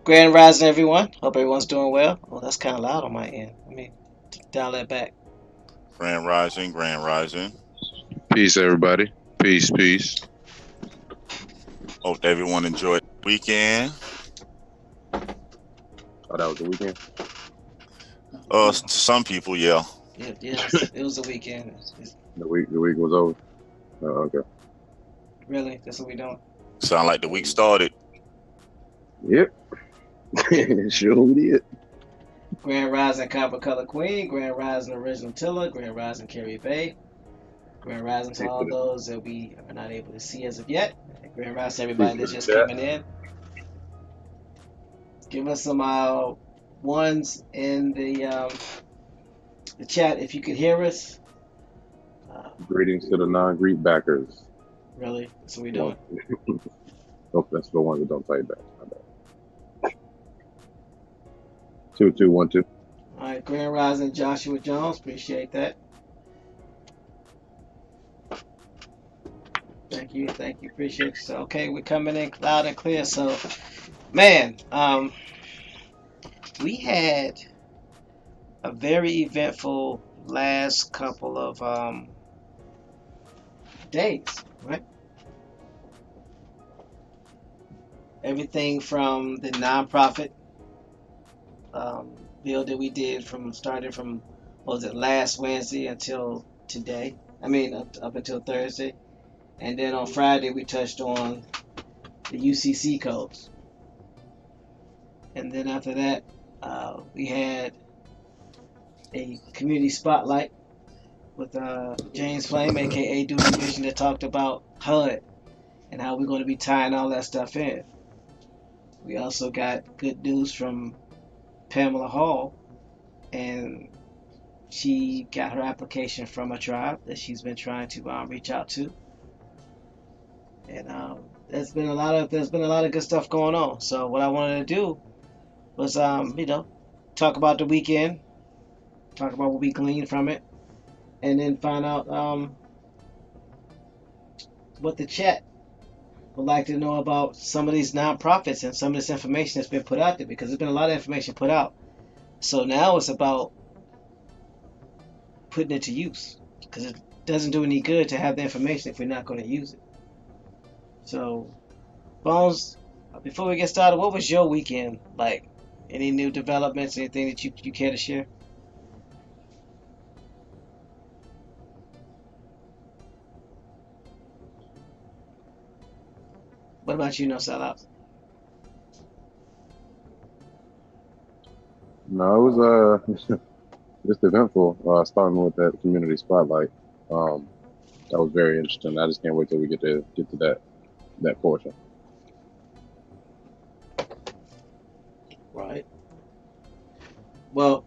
Grand Rising, everyone. Hope everyone's doing well. Oh, that's kind of loud on my end. Let me dial that back. Grand Rising, Grand Rising. Peace, everybody. Peace, peace. Hope everyone enjoyed the weekend. Oh, that was the weekend. To some people, yeah. It was a weekend. The week was over. Oh, okay. Really, that's what we doing. Sound like the week started. Yep. Sure did. Grand Rising, Copper Color Queen. Grand Rising, Original Tiller. Grand Rising, Carrie Bay. Grand Rising to all those that we are not able to see as of yet. And Grand Rising, everybody that's just coming in. Give us some ones in the chat if you could hear us. Greetings to the non-Greek backers. Really, that's what we doing. Oh, that's the ones that don't type back. 2212. All right, Grand Rising, Joshua Jones. Appreciate that. Thank you, appreciate you. So, okay, we're coming in loud and clear. So, man, we had a very eventful last couple of days, right? Everything from the nonprofit bill that we did started from, what was it, last Wednesday until today? I mean, up until Thursday. And then on Friday, we touched on the UCC codes. And then after that, we had a community spotlight with James Flame, aka Duty Vision, that talked about HUD and how we're going to be tying all that stuff in. We also got good news from Pamela Hall, and she got her application from a tribe that she's been trying to reach out to. And there's been a lot of good stuff going on. So what I wanted to do was talk about the weekend, talk about what we gleaned from it, and then find out what the chat would like to know about some of these nonprofits and some of this information that's been put out there, because there's been a lot of information put out. So now it's about putting it to use, because it doesn't do any good to have the information if we're not going to use it. So, Bones, before we get started, what was your weekend like? Any new developments, anything that you care to share? What about you, No Sellouts? No, it was just eventful. Starting with that community spotlight. That was very interesting. I just can't wait till we get to that portion. Right. Well,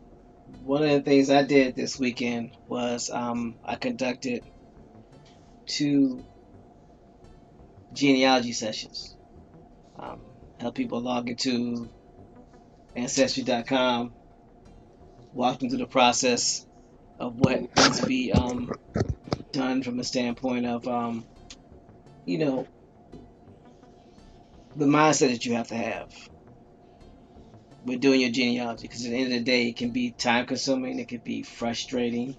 one of the things I did this weekend was I conducted 2 genealogy sessions. Help people log into Ancestry.com, walk them through the process of what needs to be done from a standpoint of, the mindset that you have to have with doing your genealogy. Because at the end of the day, it can be time consuming, it can be frustrating.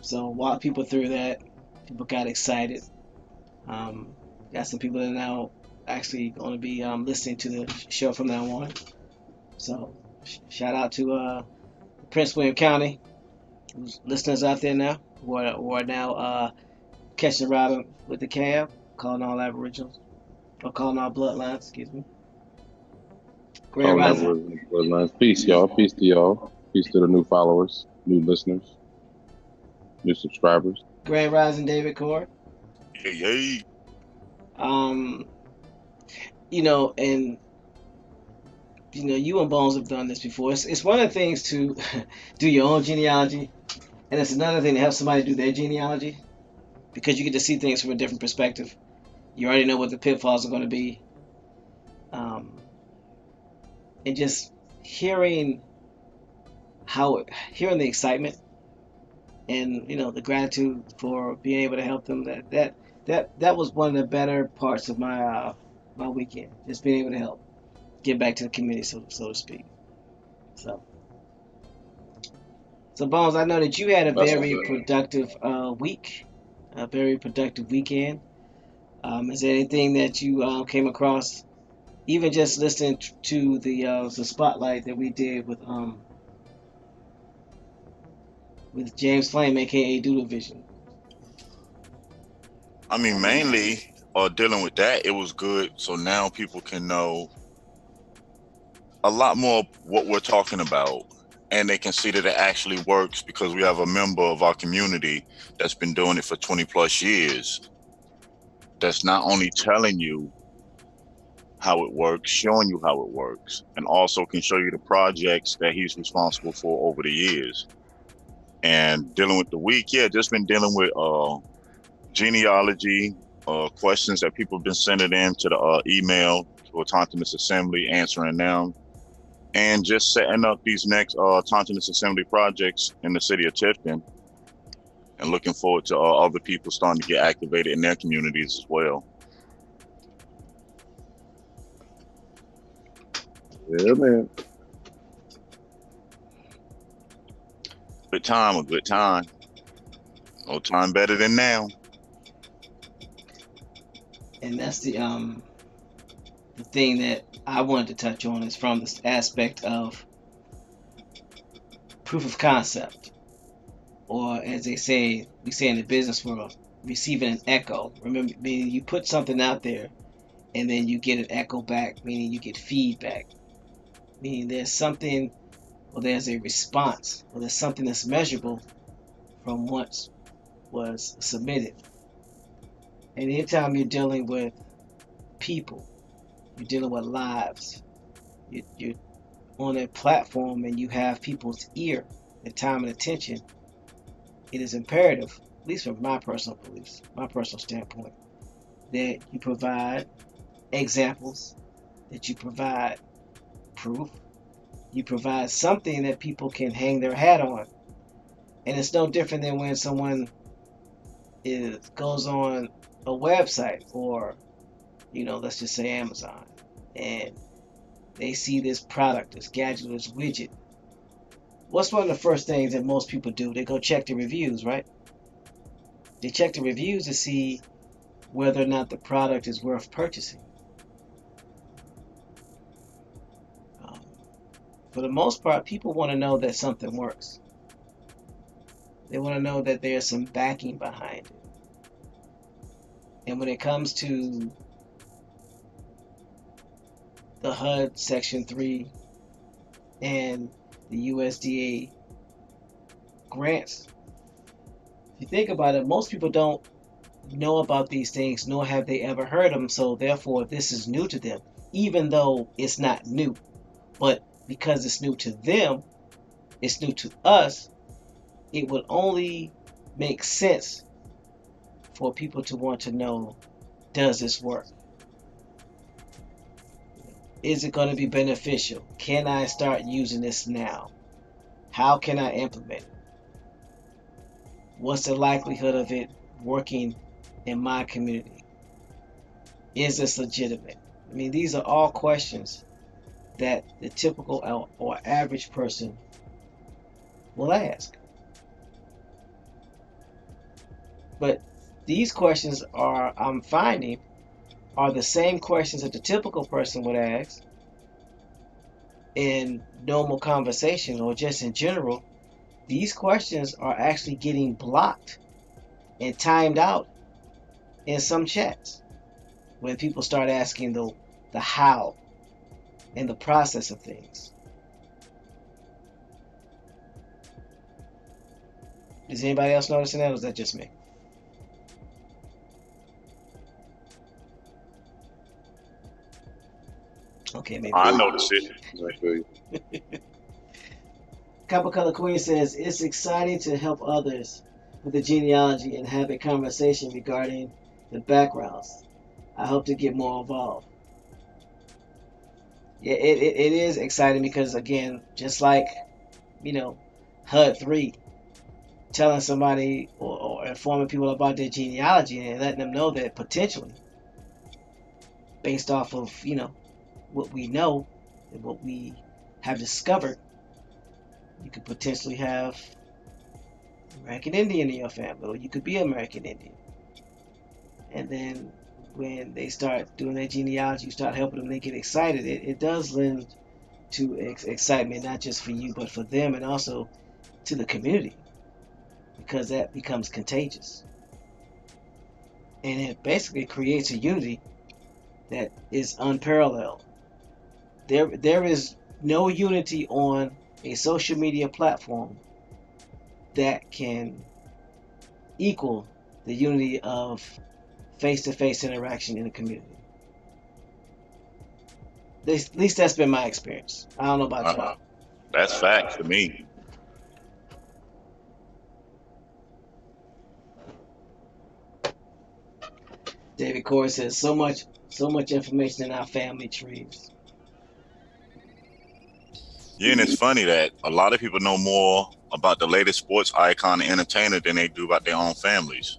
So walk people through that. People got excited. Got some people that are now actually going to be listening to the show from now on. So shout out to Prince William County, who's listeners out there now, who are now catching the ride with the C.A.B, calling all Aboriginals, or calling all bloodlines, excuse me. Grand Rising. Peace, y'all. Peace to y'all. Peace to the new followers, new listeners, new subscribers. Grand Rising, David Cord. Yay. And you and Bones have done this before. It's one of the things to do your own genealogy, and it's another thing to have somebody do their genealogy, because you get to see things from a different perspective. You already know what the pitfalls are going to be, and just hearing the excitement and the gratitude for being able to help them. That was one of the better parts of my weekend, just being able to help. give back to the community, so to speak. So, Bones, I know that you had a That's very productive week, a very productive weekend. Is there anything that you came across, even just listening to the spotlight that we did with James Flame, aka Doodle Vision? I mean, mainly dealing with that, it was good. So now people can know a lot more what we're talking about, and they can see that it actually works because we have a member of our community that's been doing it for 20 plus years. That's not only telling you how it works, showing you how it works, and also can show you the projects that he's responsible for over the years. And dealing with the week, yeah, just been dealing with genealogy, questions that people have been sending in to the email to Auchtoctones Assembly, answering them, and just setting up these next Auchtoctones Assembly projects in the city of Tifton, and looking forward to other people starting to get activated in their communities as well. Yeah, man. Good time, a good time. No time better than now. And that's the thing that I wanted to touch on is from this aspect of proof of concept, or as we say in the business world, receiving an echo. Remember, meaning you put something out there, and then you get an echo back, meaning you get feedback, meaning there's something, or there's a response, or there's something that's measurable from what was submitted. And anytime you're dealing with people, you're dealing with lives, you're on a platform and you have people's ear, their time and attention, it is imperative, at least from my personal beliefs, my personal standpoint, that you provide examples, that you provide proof, you provide something that people can hang their hat on. And it's no different than when someone goes on a website, or let's just say Amazon, and they see this product, this gadget, this widget. What's one of the first things that most people do? They go check the reviews, right? They check the reviews to see whether or not the product is worth purchasing. For the most part, people want to know that something works. They want to know that there's some backing behind it. And when it comes to the HUD Section 3 and the USDA grants, if you think about it, most people don't know about these things, nor have they ever heard them, so therefore this is new to them, even though it's not new. But because it's new to them, it's new to us, it would only make sense for people to want to know, does this work? Is it going to be beneficial? Can I start using this now? How can I implement it? What's the likelihood of it working in my community? Is this legitimate? I mean, these are all questions that the typical or average person will ask. But these questions I'm finding, are the same questions that the typical person would ask in normal conversation or just in general. These questions are actually getting blocked and timed out in some chats when people start asking the how and the process of things. Is anybody else noticing that, or is that just me? Okay, maybe. I noticed it. Copper Color Queen says, it's exciting to help others with the genealogy and have a conversation regarding the backgrounds. I hope to get more involved. Yeah, it is exciting because, again, just like, HUD 3, telling somebody or informing people about their genealogy and letting them know that potentially, based off of, what we know, And what we have discovered, you could potentially have American Indian in your family, or you could be American Indian. And then when they start doing their genealogy, you start helping them, they get excited. It does lend to excitement, not just for you, but for them, and also to the community, because that becomes contagious. And it basically creates a unity that is unparalleled. There is no unity on a social media platform that can equal the unity of face-to-face interaction in the community. At least that's been my experience. I don't know about y'all. That's fact to me. David Corey says so much information in our family trees. Yeah, and it's funny that a lot of people know more about the latest sports icon and entertainer than they do about their own families.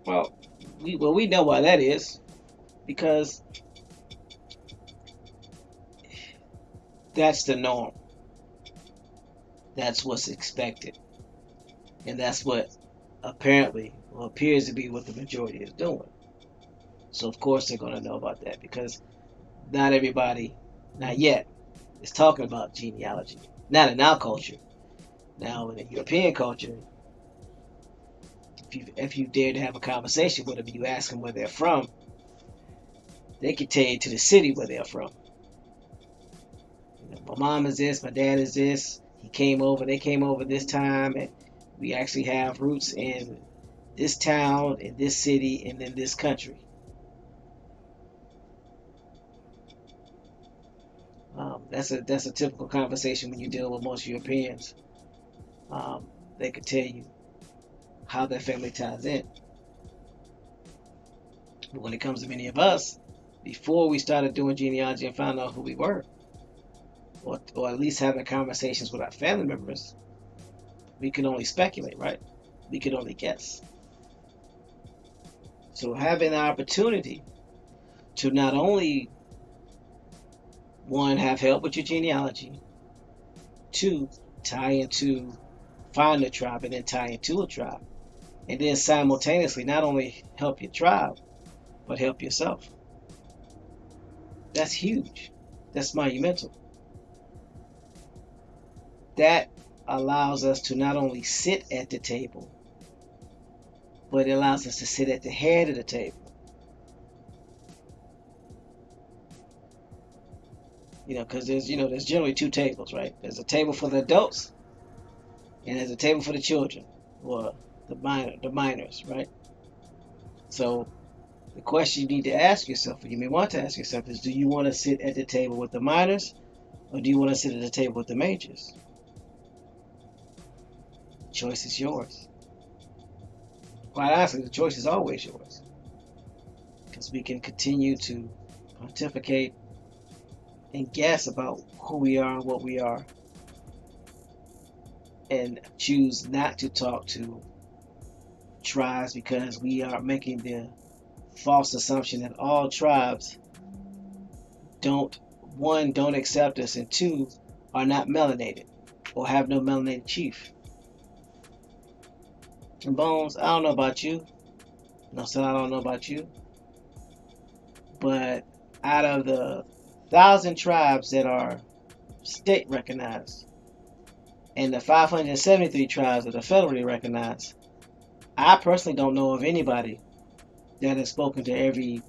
Well, we know why that is, because that's the norm. That's what's expected. And that's what apparently, or appears to be, what the majority is doing. So of course they're going to know about that, because not everybody, not yet, is talking about genealogy. Not in our culture. Now in the European culture, if you dare to have a conversation with them, you ask them where they're from, they can tell you to the city where they're from. You know, my mom is this, my dad is this. They came over this time, and we actually have roots in this town, in this city, and in this country. That's a typical conversation when you deal with most Europeans. They could tell you how their family ties in. But when it comes to many of us, before we started doing genealogy and found out who we were, or at least having conversations with our family members, we can only speculate, right? We can only guess. So having the opportunity to not only, one, have help with your genealogy, two, find a tribe and then tie into a tribe, and then simultaneously not only help your tribe, but help yourself. That's huge. That's monumental. That allows us to not only sit at the table, but it allows us to sit at the head of the table. Because there's generally two tables, right? There's a table for the adults, and there's a table for the children, or the minors, right? So the question you need to ask yourself, or you may want to ask yourself, is: do you want to sit at the table with the minors, or do you want to sit at the table with the majors? The choice is yours. Quite honestly, the choice is always yours, because we can continue to pontificate and guess about who we are and what we are, and choose not to talk to tribes because we are making the false assumption that all tribes don't accept us, and two, are not melanated or have no melanated chief. And Bones, I don't know about you. No, so I don't know about you. But out of the 1,000 tribes that are state recognized and the 573 tribes that are federally recognized, I personally don't know of anybody that has spoken to every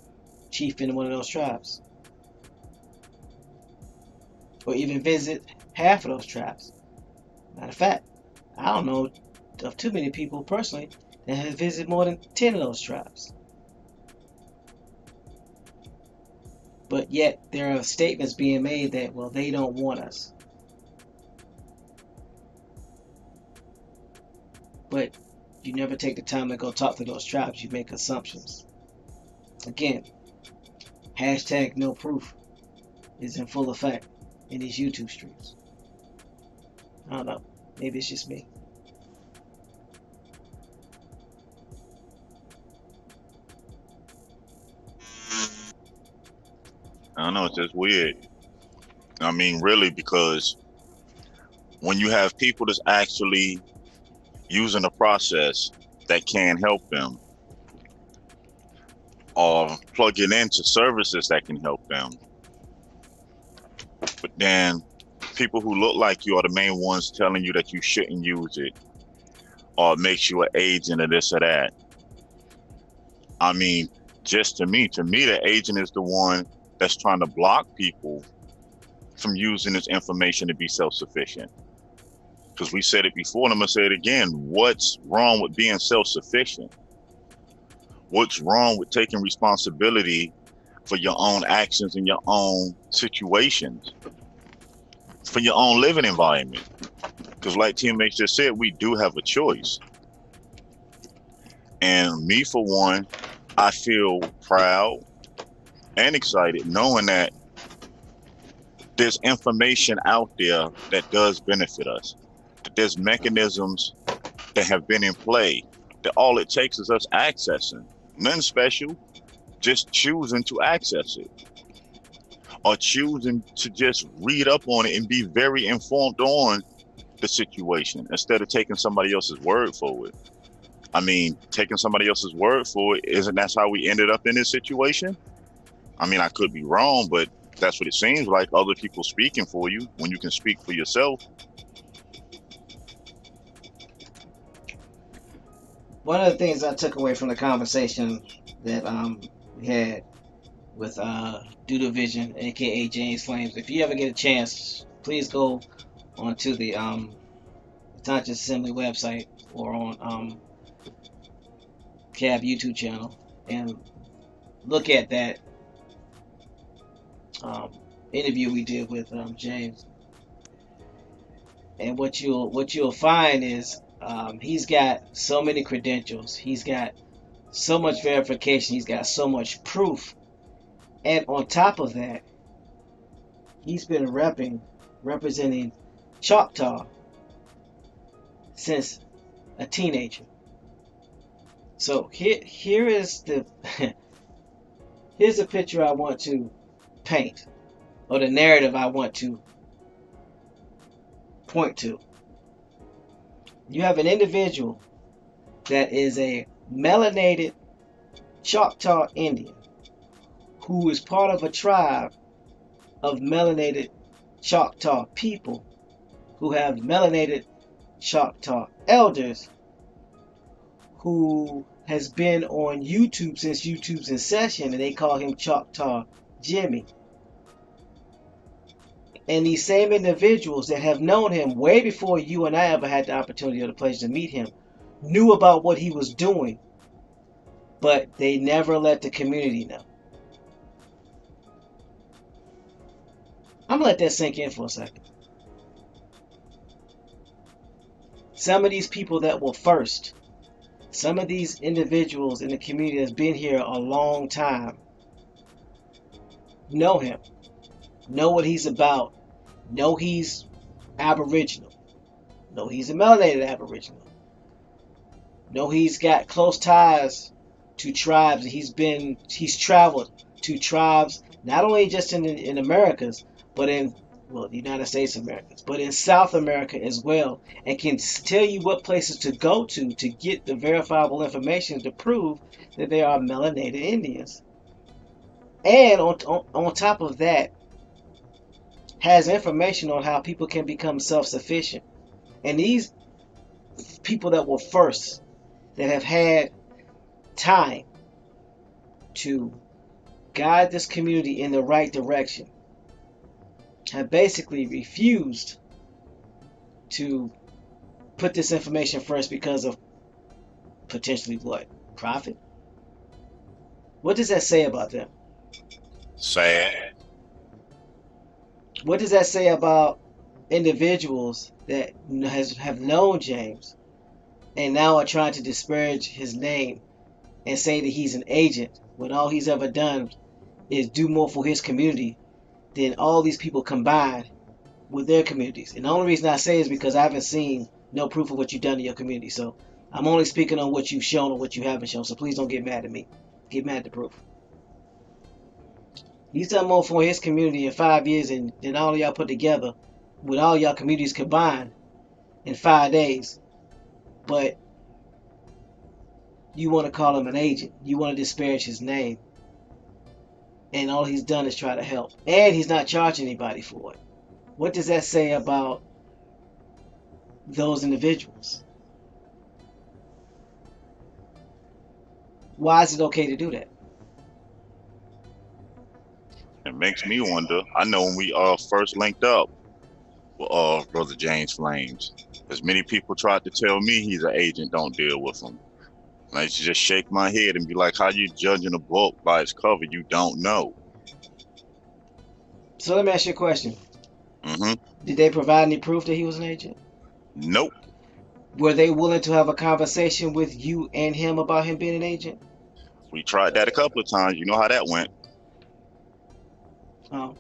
chief in one of those tribes, or even visit half of those tribes. Matter of fact, I don't know of too many people personally that have visited more than 10 of those tribes. But yet there are statements being made that, well, they don't want us. But you never take the time to go talk to those tribes. You make assumptions. Again, hashtag no proof is in full effect in these YouTube streams. I don't know. Maybe it's just me. I know it's just weird. I mean, really, because when you have people that's actually using a process that can help them, or plugging into services that can help them, but then people who look like you are the main ones telling you that you shouldn't use it, or it makes you an agent or this or that. I mean, just to me, the agent is the one that's trying to block people from using this information to be self-sufficient. Because we said it before, and I'm going to say it again. What's wrong with being self-sufficient? What's wrong with taking responsibility for your own actions and your own situations, for your own living environment? Because like TMH just said, we do have a choice. And me, for one, I feel proud and excited knowing that there's information out there that does benefit us, that there's mechanisms that have been in play, that all it takes is us accessing. Nothing special, just choosing to access it, or choosing to just read up on it and be very informed on the situation instead of taking somebody else's word for it. I mean, taking somebody else's word for it, isn't that how we ended up in this situation? I mean, I could be wrong, but that's what it seems like, other people speaking for you when you can speak for yourself. One of the things I took away from the conversation that we had with Doodle Vision, aka James Flames, if you ever get a chance, please go onto the Auchtoctones Assembly website or on C.A.B YouTube channel and look at that interview we did with James. And what you'll find is he's got so many credentials, he's got so much verification, he's got so much proof, and on top of that, he's been representing Choctaw since a teenager. So here is the here's the picture I want to paint, or the narrative I want to point to. You have an individual that is a melanated Choctaw Indian who is part of a tribe of melanated Choctaw people who have melanated Choctaw elders who has been on YouTube since YouTube's inception, and they call him Choctaw Jimmy. And these same individuals that have known him way before you and I ever had the opportunity or the pleasure to meet him knew about what he was doing, but they never let the community know. I'm gonna let that sink in for a second. Some of these people that were first, some of these individuals in the community that's been here a long time, know him, know what he's about, know he's Aboriginal, know he's a melanated Aboriginal, know he's got close ties to tribes. He's traveled to tribes not only just in Americas, but in the United States Americas, but in South America as well, and can tell you what places to go to get the verifiable information to prove that they are melanated Indians. And on top of that, has information on how people can become self-sufficient. And these people that were first, that have had time to guide this community in the right direction, have basically refused to put this information first because of potentially what? Profit? What does that say about them? Sad. What does that say about individuals that have known James and now are trying to disparage his name and say that he's an agent when all he's ever done is do more for his community than all these people combined with their communities? And the only reason I say is because I haven't seen no proof of what you've done to your community. So I'm only speaking on what you've shown or what you haven't shown. So please don't get mad at me. Get mad at the proof. He's done more for his community in 5 years than all of y'all put together with all y'all communities combined in 5 days. But you want to call him an agent. You want to disparage his name. And all he's done is try to help. And he's not charging anybody for it. What does that say about those individuals? Why is it okay to do that? It makes me wonder. I know when we first linked up with Brother James Flames, as many people tried to tell me he's an agent, don't deal with him. And I used to just shake my head and be like, how you judging a book by its cover? You don't know. So let me ask you a question. Mm-hmm. Did they provide any proof that he was an agent? Nope. Were they willing to have a conversation with you and him about him being an agent? We tried that a couple of times. You know how that went. Oh,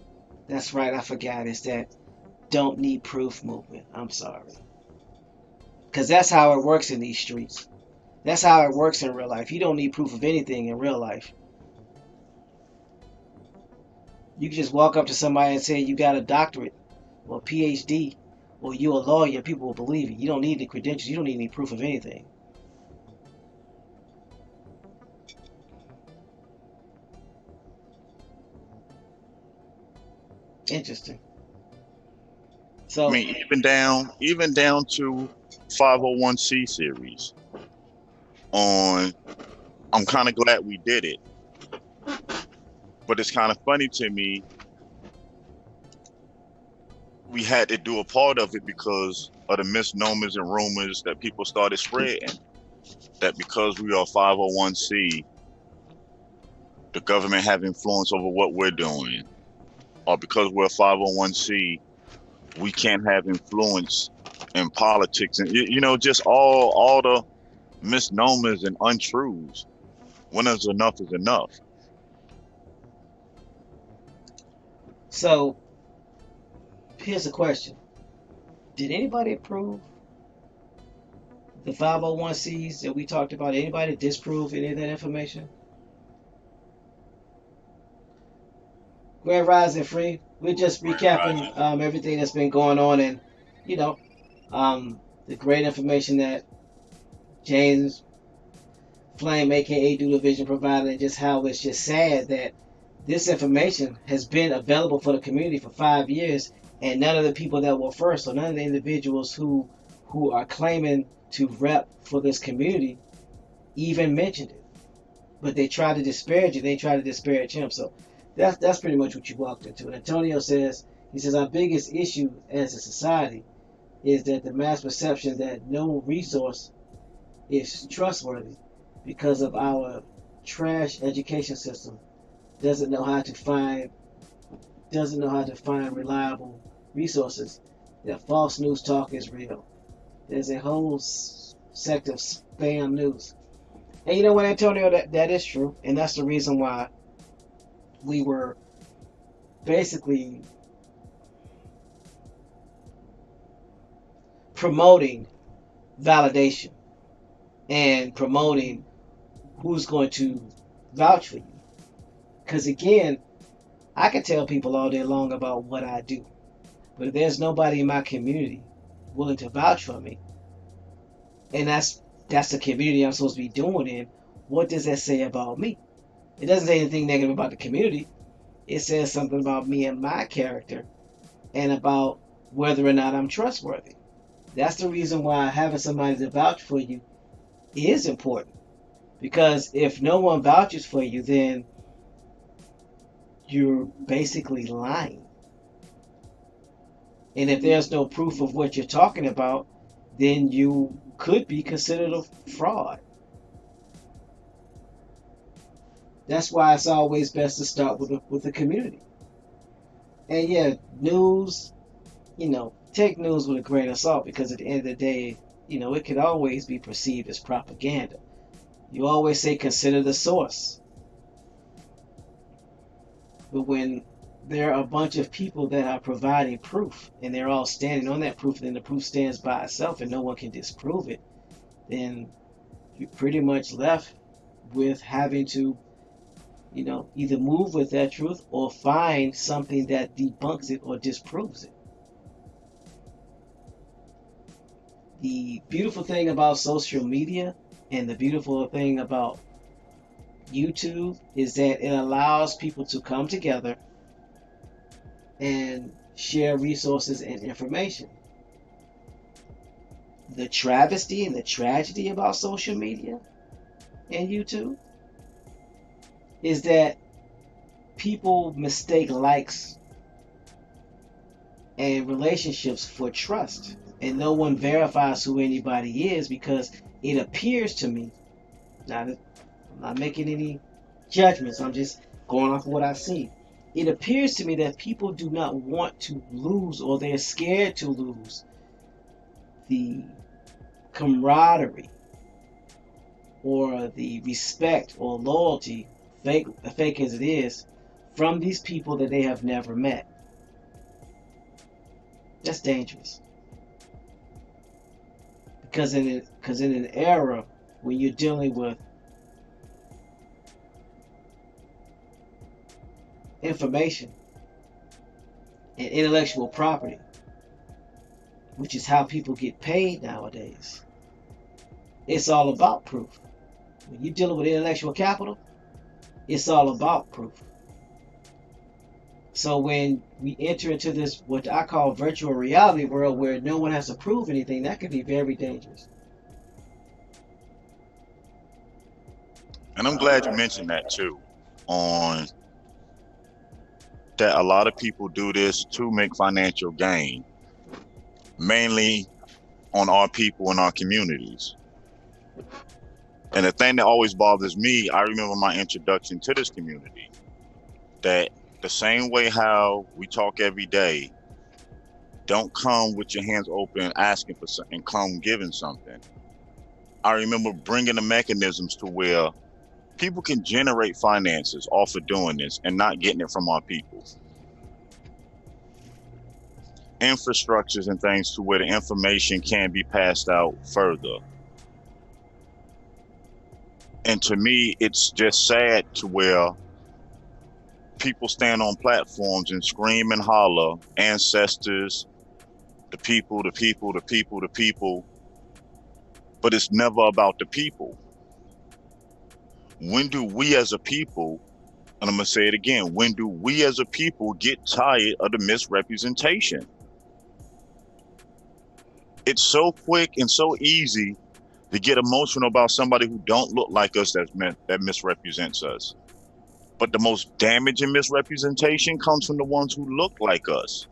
that's right. I forgot. It's that don't need proof movement. I'm sorry. Because that's how it works in these streets. That's how it works in real life. You don't need proof of anything in real life. You can just walk up to somebody and say you got a doctorate or a PhD or you're a lawyer. People will believe it. You don't need the credentials. You don't need any proof of anything. Interesting. So I mean, even down to 501c series. I'm kind of glad we did it, but it's kind of funny to me. We had to do a part of it because of the misnomers and rumors that people started spreading. That because we are 501c, the government have influence over what we're doing, or because we're 501c, we can't have influence in politics, and just all the misnomers and untruths. When is enough is enough. So here's a question. Did anybody approve the 501Cs that we talked about? Anybody disprove any of that information? Grand Rising Free. We're just recapping everything that's been going on and, the great information that James Flame, aka Doodle Vision, provided, and just how it's just sad that this information has been available for the community for 5 years, and none of the people that were first, or none of the individuals who are claiming to rep for this community even mentioned it. But they try to disparage it. They try to disparage him. So that's pretty much what you walked into. And Antonio says, our biggest issue as a society is that the mass perception that no resource is trustworthy because of our trash education system doesn't know how to find reliable resources. That false news talk is real. There's a whole sect of spam news. And you know what, Antonio, that is true. And that's the reason why we were basically promoting validation and promoting who's going to vouch for you. Because again, I can tell people all day long about what I do, but if there's nobody in my community willing to vouch for me, and that's the community I'm supposed to be doing in, what does that say about me? It doesn't say anything negative about the community. It says something about me and my character and about whether or not I'm trustworthy. That's the reason why having somebody to vouch for you is important. Because if no one vouches for you, then you're basically lying. And if there's no proof of what you're talking about, then you could be considered a fraud. That's why it's always best to start with the community. And yeah, news, take news with a grain of salt, because at the end of the day, it could always be perceived as propaganda. You always say consider the source. But when there are a bunch of people that are providing proof and they're all standing on that proof, and then the proof stands by itself and no one can disprove it, then you're pretty much left with having to either move with that truth or find something that debunks it or disproves it. The beautiful thing about social media and the beautiful thing about YouTube is that it allows people to come together and share resources and information. The travesty and the tragedy about social media and YouTube is that people mistake likes and relationships for trust, and no one verifies who anybody is because it appears to me, I'm not making any judgments, I'm just going off of what I see. It appears to me that people do not want to lose, or they're scared to lose, the camaraderie or the respect or loyalty, fake as it is, from these people that they have never met. That's dangerous. Because in an era when you're dealing with information and intellectual property, which is how people get paid nowadays, it's all about proof. When you're dealing with intellectual capital, it's all about proof. So when we enter into this, what I call virtual reality world, where no one has to prove anything, that can be very dangerous. And I'm glad you mentioned that too, on that a lot of people do this to make financial gain, mainly on our people in our communities. And the thing that always bothers me, I remember my introduction to this community, that the same way how we talk every day, don't come with your hands open asking for something, come giving something. I remember bringing the mechanisms to where people can generate finances off of doing this and not getting it from our people. Infrastructures and things to where the information can be passed out further. And to me, it's just sad to where people stand on platforms and scream and holler, ancestors, the people, the people, the people, the people, but it's never about the people. When do we as a people, and I'm going to say it again, when do we as a people get tired of the misrepresentation? It's so quick and so easy to get emotional about somebody who don't look like us that misrepresents us. But the most damaging misrepresentation comes from the ones who look like us.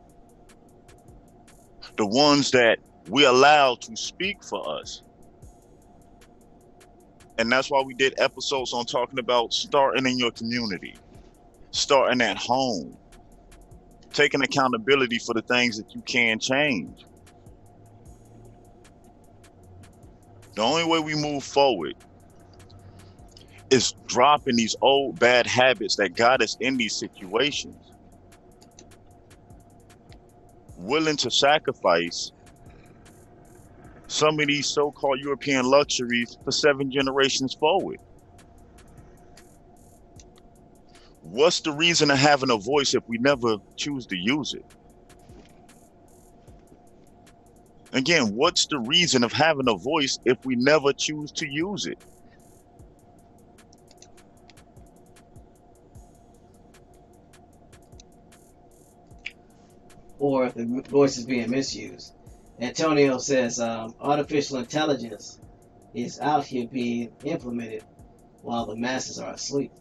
The ones that we allow to speak for us. And that's why we did episodes on talking about starting in your community, starting at home, taking accountability for the things that you can change. The only way we move forward is dropping these old bad habits that got us in these situations. Willing to sacrifice some of these so-called European luxuries for 7 generations forward. What's the reason of having a voice if we never choose to use it? Again, what's the reason of having a voice if we never choose to use it? Or if the voice is being misused. Antonio says artificial intelligence is out here being implemented while the masses are asleep.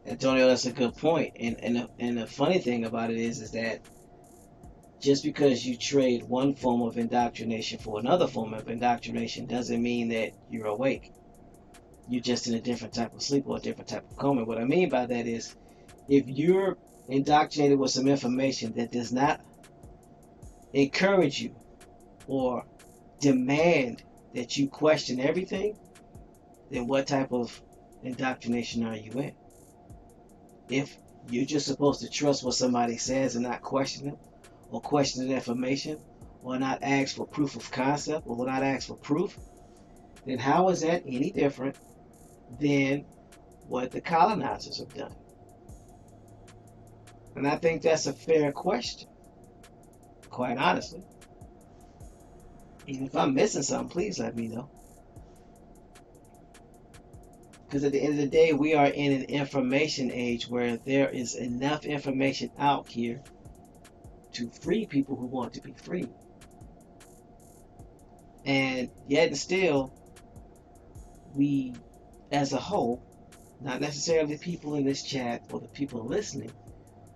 Antonio, that's a good point. And the funny thing about it is that just because you trade one form of indoctrination for another form of indoctrination doesn't mean that you're awake. You're just in a different type of sleep or a different type of coma. What I mean by that is, if you're indoctrinated with some information that does not encourage you or demand that you question everything, then what type of indoctrination are you in? If you're just supposed to trust what somebody says and not question it, or question the information, or not ask for proof of concept, or not ask for proof, then how is that any different than what the colonizers have done? And I think that's a fair question, quite honestly. Even if I'm missing something, please let me know. Because at the end of the day, we are in an information age where there is enough information out here to free people who want to be free. And yet and still, we, as a whole, not necessarily people in this chat or the people listening,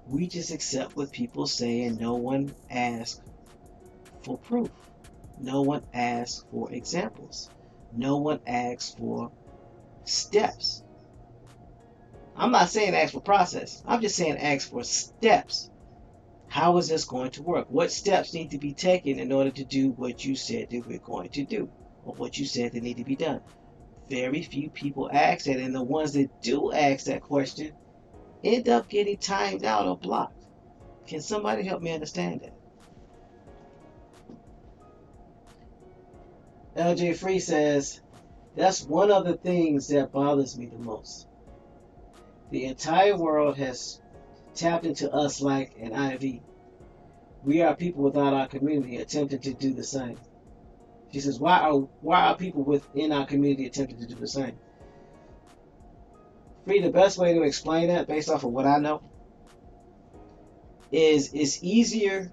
we just accept what people say and no one asks for proof. No one asks for examples. No one asks for steps. I'm not saying ask for process. I'm just saying ask for steps. How is this going to work? What steps need to be taken in order to do what you said that we're going to do, or what you said that need to be done? Very few people ask that, and the ones that do ask that question end up getting timed out or blocked. Can somebody help me understand that? LJ Free says, that's one of the things that bothers me the most. The entire world has tapped into us like an IV. We are people without our community attempting to do the same. She says, why are people within our community attempting to do the same? Free, the best way to explain that, based off of what I know, is it's easier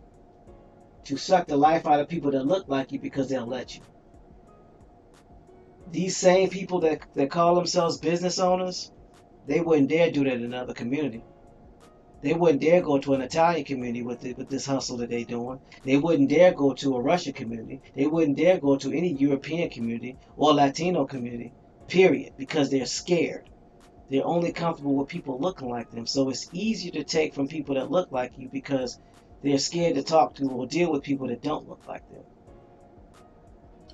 to suck the life out of people that look like you because they'll let you. These same people that call themselves business owners, they wouldn't dare do that in another community. They wouldn't dare go to an Italian community with this hustle that they're doing. They wouldn't dare go to a Russian community. They wouldn't dare go to any European community or Latino community, period, because they're scared. They're only comfortable with people looking like them. So it's easier to take from people that look like you because they're scared to talk to or deal with people that don't look like them.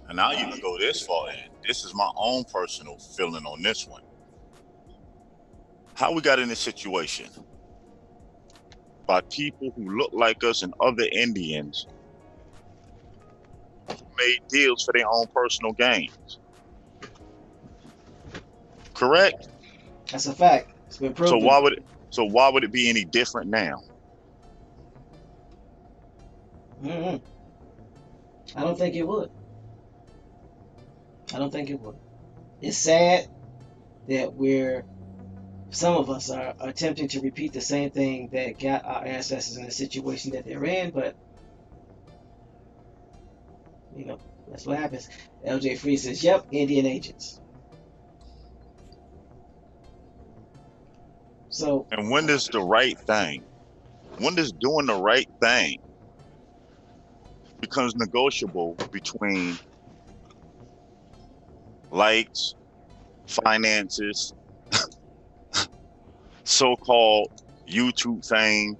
And I'll even go this far, and this is my own personal feeling on this one. How we got in this situation? By people who look like us and other Indians who made deals for their own personal gains. Correct? That's a fact. It's been proven. So why would it be any different now? I don't think it would. I don't think it would. It's sad that some of us are attempting to repeat the same thing that got our ancestors in the situation that they're in, but that's what happens. LJ Free says, yep, Indian agents. So, and when does the right thing, when does doing the right thing becomes negotiable between likes, finances, so-called YouTube fame?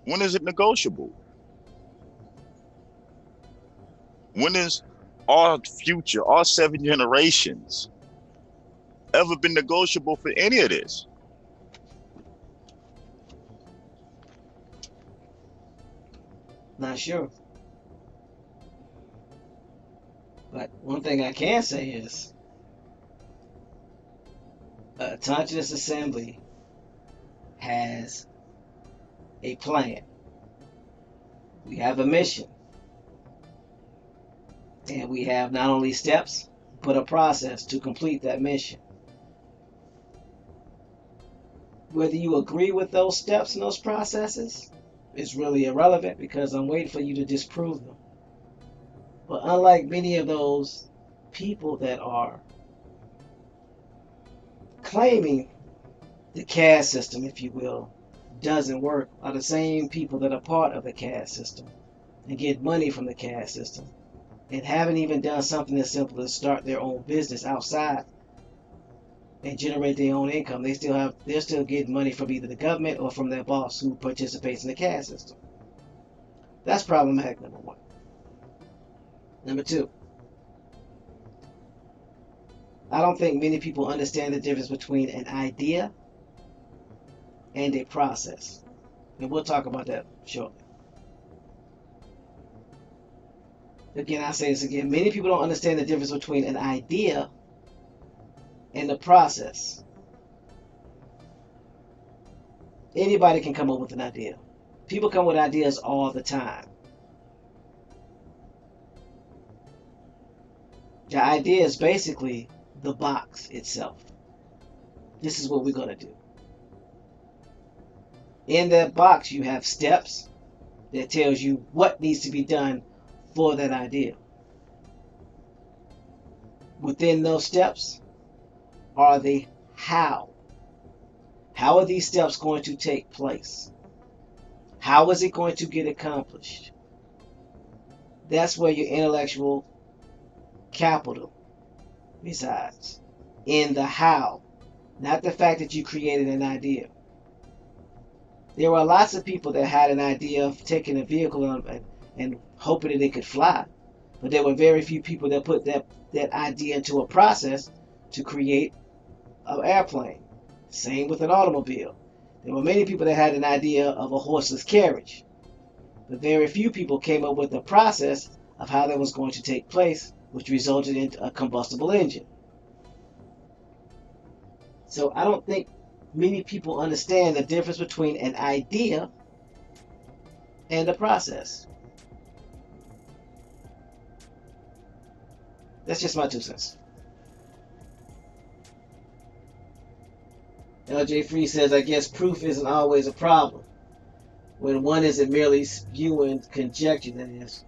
When is it negotiable? When is our future, our 7 generations, ever been negotiable for any of this? Not sure. But one thing I can say is Auchtoctones Assembly has a plan. We have a mission. And we have not only steps, but a process to complete that mission. Whether you agree with those steps and those processes is really irrelevant because I'm waiting for you to disprove them. But unlike many of those people that are claiming the caste system, if you will, doesn't work, are the same people that are part of the caste system and get money from the caste system and haven't even done something as simple as start their own business outside and generate their own income. They're still getting money from either the government or from their boss who participates in the caste system. That's problematic, number one. Number two, I don't think many people understand the difference between an idea and a process. And we'll talk about that shortly. Again, I'll say this again. Many people don't understand the difference between an idea and the process. Anybody can come up with an idea. People come with ideas all the time. The idea is basically the box itself. This is what we're going to do. In that box, you have steps that tells you what needs to be done for that idea. Within those steps are the how. How are these steps going to take place? How is it going to get accomplished? That's where your intellectual capital resides. In the how, not the fact that you created an idea. There were lots of people that had an idea of taking a vehicle and hoping that it could fly. But there were very few people that put that idea into a process to create an airplane. Same with an automobile. There were many people that had an idea of a horseless carriage. But very few people came up with a process of how that was going to take place, which resulted in a combustible engine. So I don't think many people understand the difference between an idea and a process. That's just my 2 cents. LJ Free says, I guess proof isn't always a problem. When one isn't merely spewing conjecture, that is.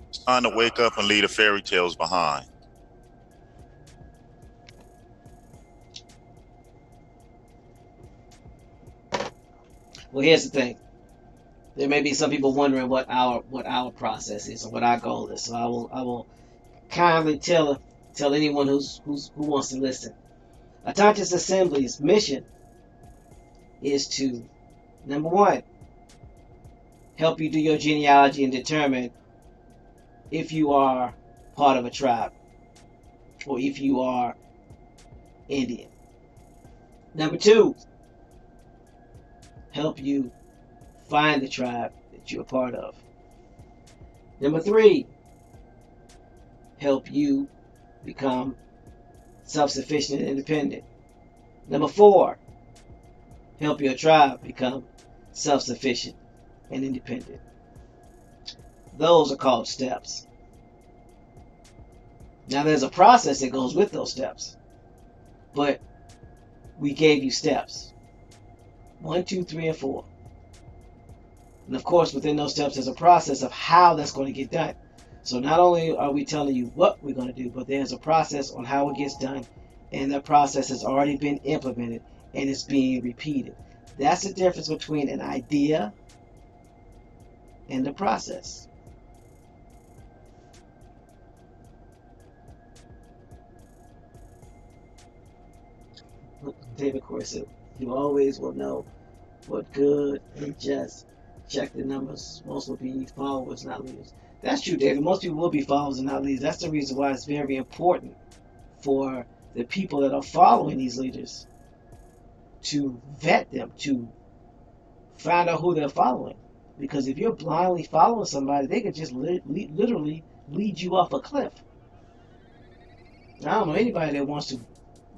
It's time to wake up and leave the fairy tales behind. Well, here's the thing. There may be some people wondering what our process is and what our goal is. So I will kindly tell anyone who wants to listen. Auchtoctones Assembly's mission is to, number one, help you do your genealogy and determine if you are part of a tribe or if you are Indian. Number two, help you find the tribe that you're a part of. Number three, help you become self-sufficient and independent. Number four, help your tribe become self-sufficient and independent. Those are called steps. Now there's a process that goes with those steps, but we gave you steps. 1, 2, 3, and 4. And of course, within those steps, there's a process of how that's going to get done. So not only are we telling you what we're going to do, but there's a process on how it gets done, and that process has already been implemented and it's being repeated. That's the difference between an idea and the process. David Corey said, you always will know what good and just. Check the numbers. Most will be followers, not leaders. That's true, David. Most people will be followers and not leaders. That's the reason why it's very important for the people that are following these leaders to vet them, to find out who they're following. Because if you're blindly following somebody, they could just literally lead you off a cliff. I don't know anybody that wants to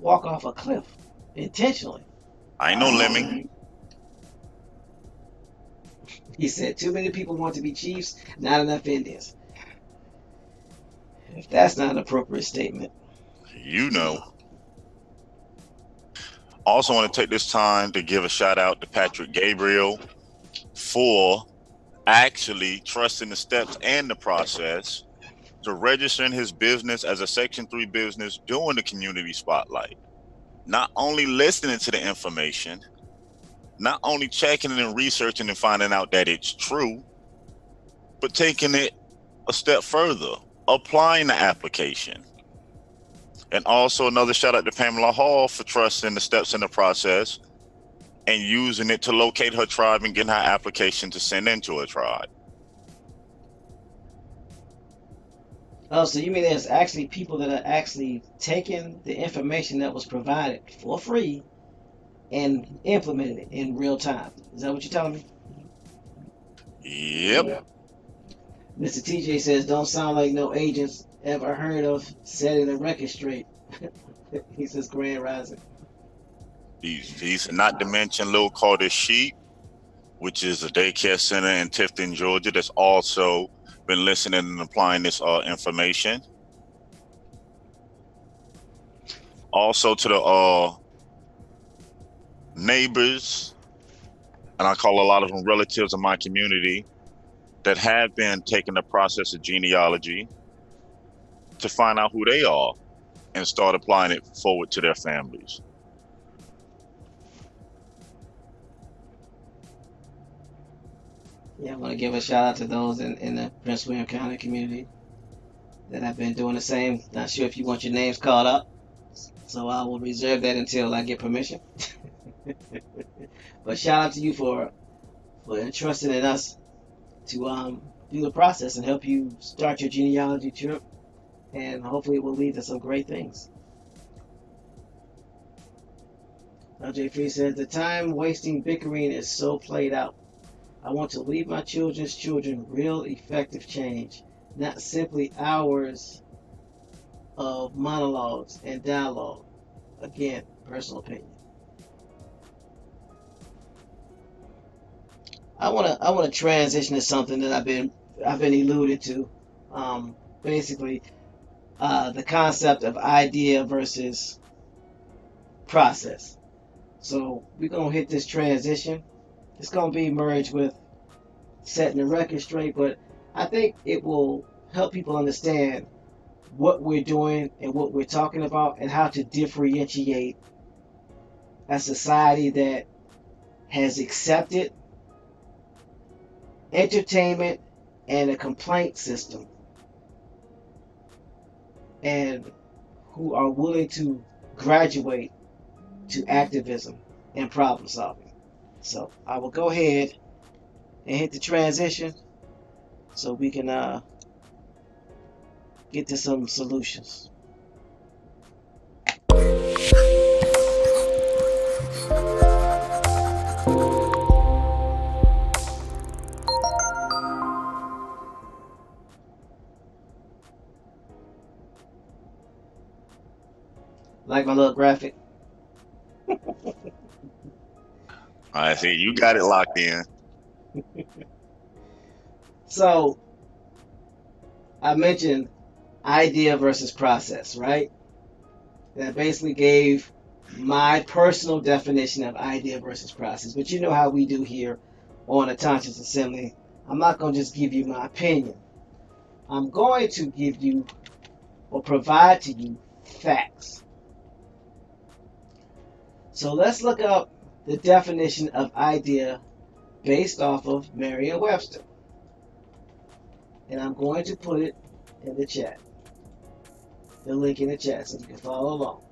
walk off a cliff intentionally. I ain't no lemming. He said, too many people want to be chiefs, not enough Indians. If that's not an appropriate statement. You know. Also want to take this time to give a shout out to Patrick Gabriel for actually trusting the steps and the process to registering his business as a Section 3 business during the community spotlight. Not only listening to the information, not only checking it and researching and finding out that it's true, but taking it a step further, applying the application. And also another shout out to Pamela Hall for trusting the steps in the process and using it to locate her tribe and getting her application to send into a tribe. Oh, so you mean there's actually people that are actually taking the information that was provided for free and implementing it in real time. Is that what you're telling me? Yep. Mr. TJ says, don't sound like no agents ever heard of setting the record straight. He says, Grand Rising. These not to mention Lil Carter Sheep, which is a daycare center in Tifton, Georgia, that's also been listening and applying this information. Also to the neighbors, and I call a lot of them relatives in my community, that have been taking the process of genealogy to find out who they are and start applying it forward to their families. Yeah, I want to give a shout out to those in the Prince William County community that have been doing the same. Not sure if you want your names called up, so I will reserve that until I get permission. But shout out to you for entrusting in us to do the process and help you start your genealogy trip, and hopefully it will lead to some great things. LJ Free says, the time wasting bickering is so played out. I want to leave my children's children real effective change, not simply hours of monologues and dialogue. Again, personal opinion. I wanna transition to something that I've been alluded to. Basically, the concept of idea versus process. So we're gonna hit this transition. It's gonna be merged with setting the record straight, but I think it will help people understand what we're doing and what we're talking about, and how to differentiate a society that has accepted entertainment and a complaint system, and who are willing to graduate to activism and problem solving. So I will go ahead and hit the transition so we can get to some solutions. Like my little graphic? I see you got it locked in. So I mentioned idea versus process, right? That basically gave my personal definition of idea versus process. But you know how we do here on Auchtoctones Assembly. I'm not going to just give you my opinion. I'm going to give you or provide to you facts. So let's look up the definition of idea based off of Merriam-Webster. And I'm going to put it in the chat. The link in the chat so you can follow along.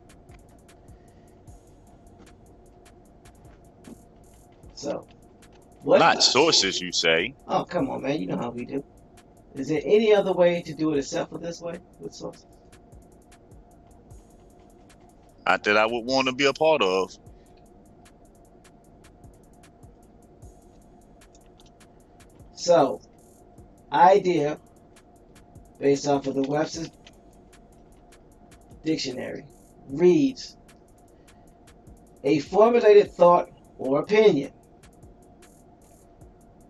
So, what? Not sources, you say? Oh, come on, man. You know how we do. Is there any other way to do it except for this way with sources? Not that I would want to be a part of. So, idea, based off of the Webster's Dictionary, reads a formulated thought or opinion.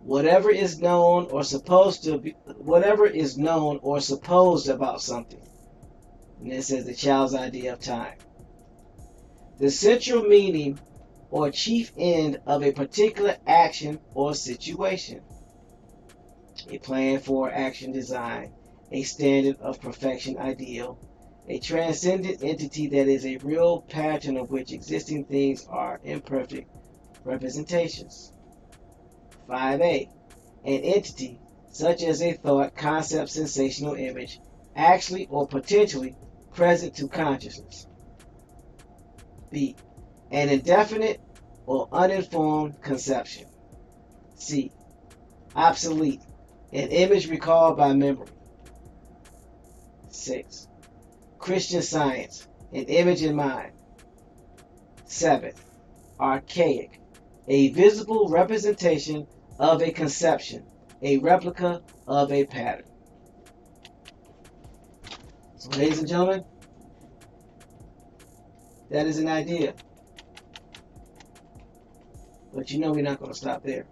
Whatever is known or supposed about something. And it says the child's idea of time. The central meaning or chief end of a particular action or situation. A plan for action design, a standard of perfection ideal, a transcendent entity that is a real pattern of which existing things are imperfect representations. 5a. An entity, such as a thought, concept, sensational image, actually or potentially present to consciousness. B. An indefinite or uninformed conception. C. Obsolete. An image recalled by memory. 6. Christian Science. An image in mind. 7. archaic, a visible representation of a conception, a replica of a pattern. So, ladies and gentlemen, that is an idea. But you know we're not going to stop there.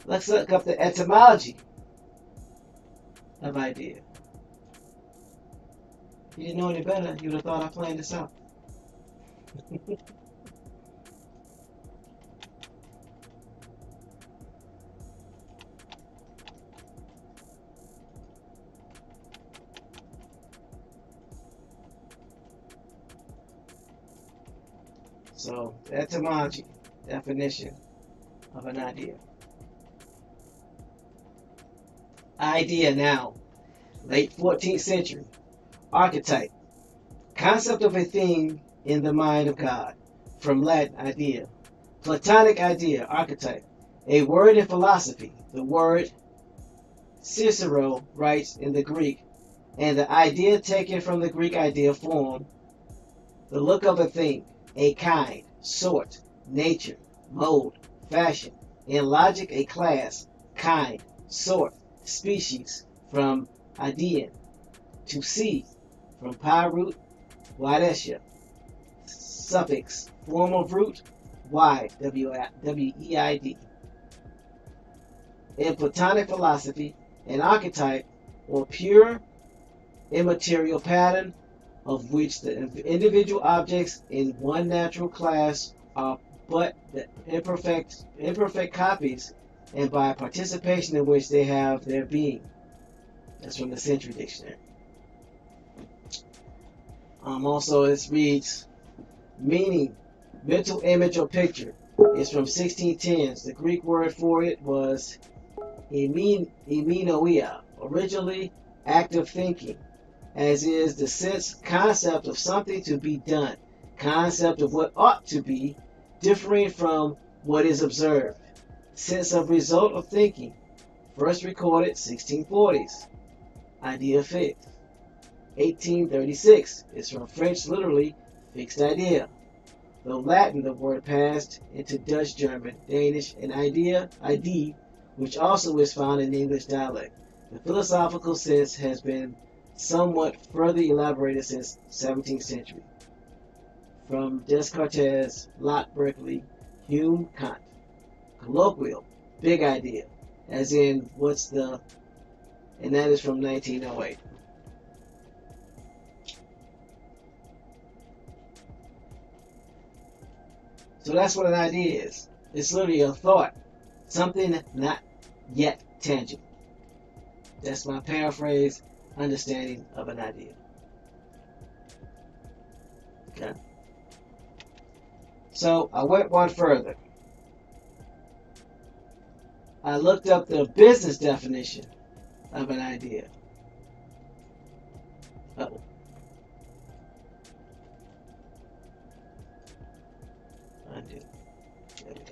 Let's look up the etymology of idea. If you didn't know any better, you would have thought I planned this out. So, the etymology, definition of an idea. Idea now, late 14th century. Archetype, concept of a thing in the mind of God. From Latin, idea. Platonic idea, archetype, a word in philosophy. The word Cicero writes in the Greek, and the idea taken from the Greek idea form, the look of a thing, a kind, sort, nature, mode, fashion. In logic, a class, kind, sort, species, from idean. To see, from pi root, wadesha. Suffix, form of root, y, w-e-i-d. In Platonic philosophy, an archetype, or pure immaterial pattern, of which the individual objects in one natural class are but the imperfect copies, and by participation in which they have their being. That's from the Century Dictionary. Also, this reads, meaning, mental image or picture. It's from 1610s. The Greek word for it was eminoia, originally active thinking, as is the sense concept of something to be done, concept of what ought to be, differing from what is observed. Sense of result of thinking, first recorded 1640s. Idea fixed. 1836 is from French, literally fixed idea. Though Latin, the word passed into Dutch, German, Danish, and idea, which also is found in the English dialect. The philosophical sense has been somewhat further elaborated since 17th century. From Descartes, Locke, Berkeley, Hume, Kant. Colloquial, big idea, as in what's the, and that is from 1908. So that's what an idea is. It's literally a thought, something not yet tangible. That's my paraphrase understanding of an idea. Okay. So I went one further. I looked up the business definition of an idea. Uh-oh. Undo. There we go.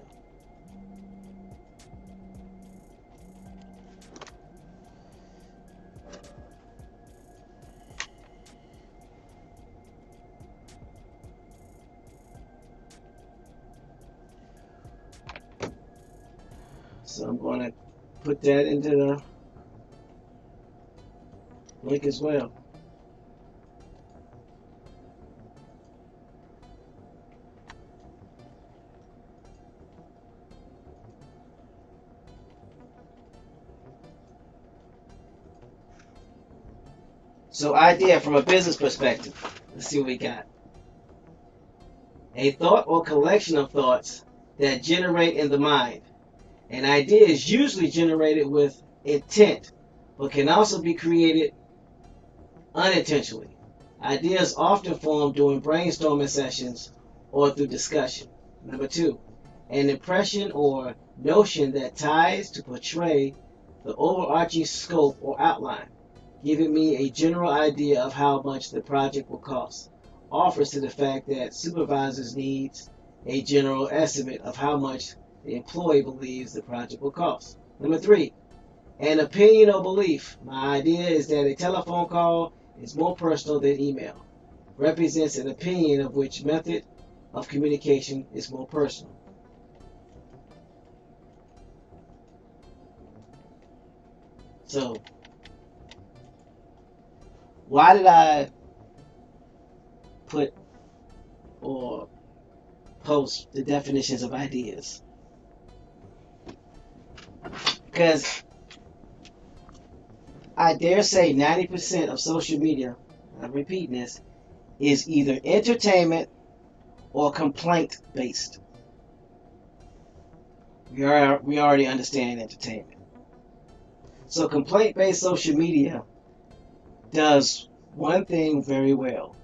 So I'm going to put that into the link as well. So idea from a business perspective. Let's see what we got. A thought or collection of thoughts that generate in the mind. An idea is usually generated with intent, but can also be created unintentionally. Ideas often form during brainstorming sessions or through discussion. Number 2, an impression or notion that ties to portray the overarching scope or outline, giving me a general idea of how much the project will cost. Offers to the fact that supervisors need a general estimate of how much the employee believes the project will cost. Number 3, an opinion or belief. My idea is that a telephone call is more personal than email. Represents an opinion of which method of communication is more personal. So, why did I put or post the definitions of ideas? Because I dare say 90% of social media, I'm repeating this, is either entertainment or complaint based. We already understand entertainment. So complaint based social media does one thing very well.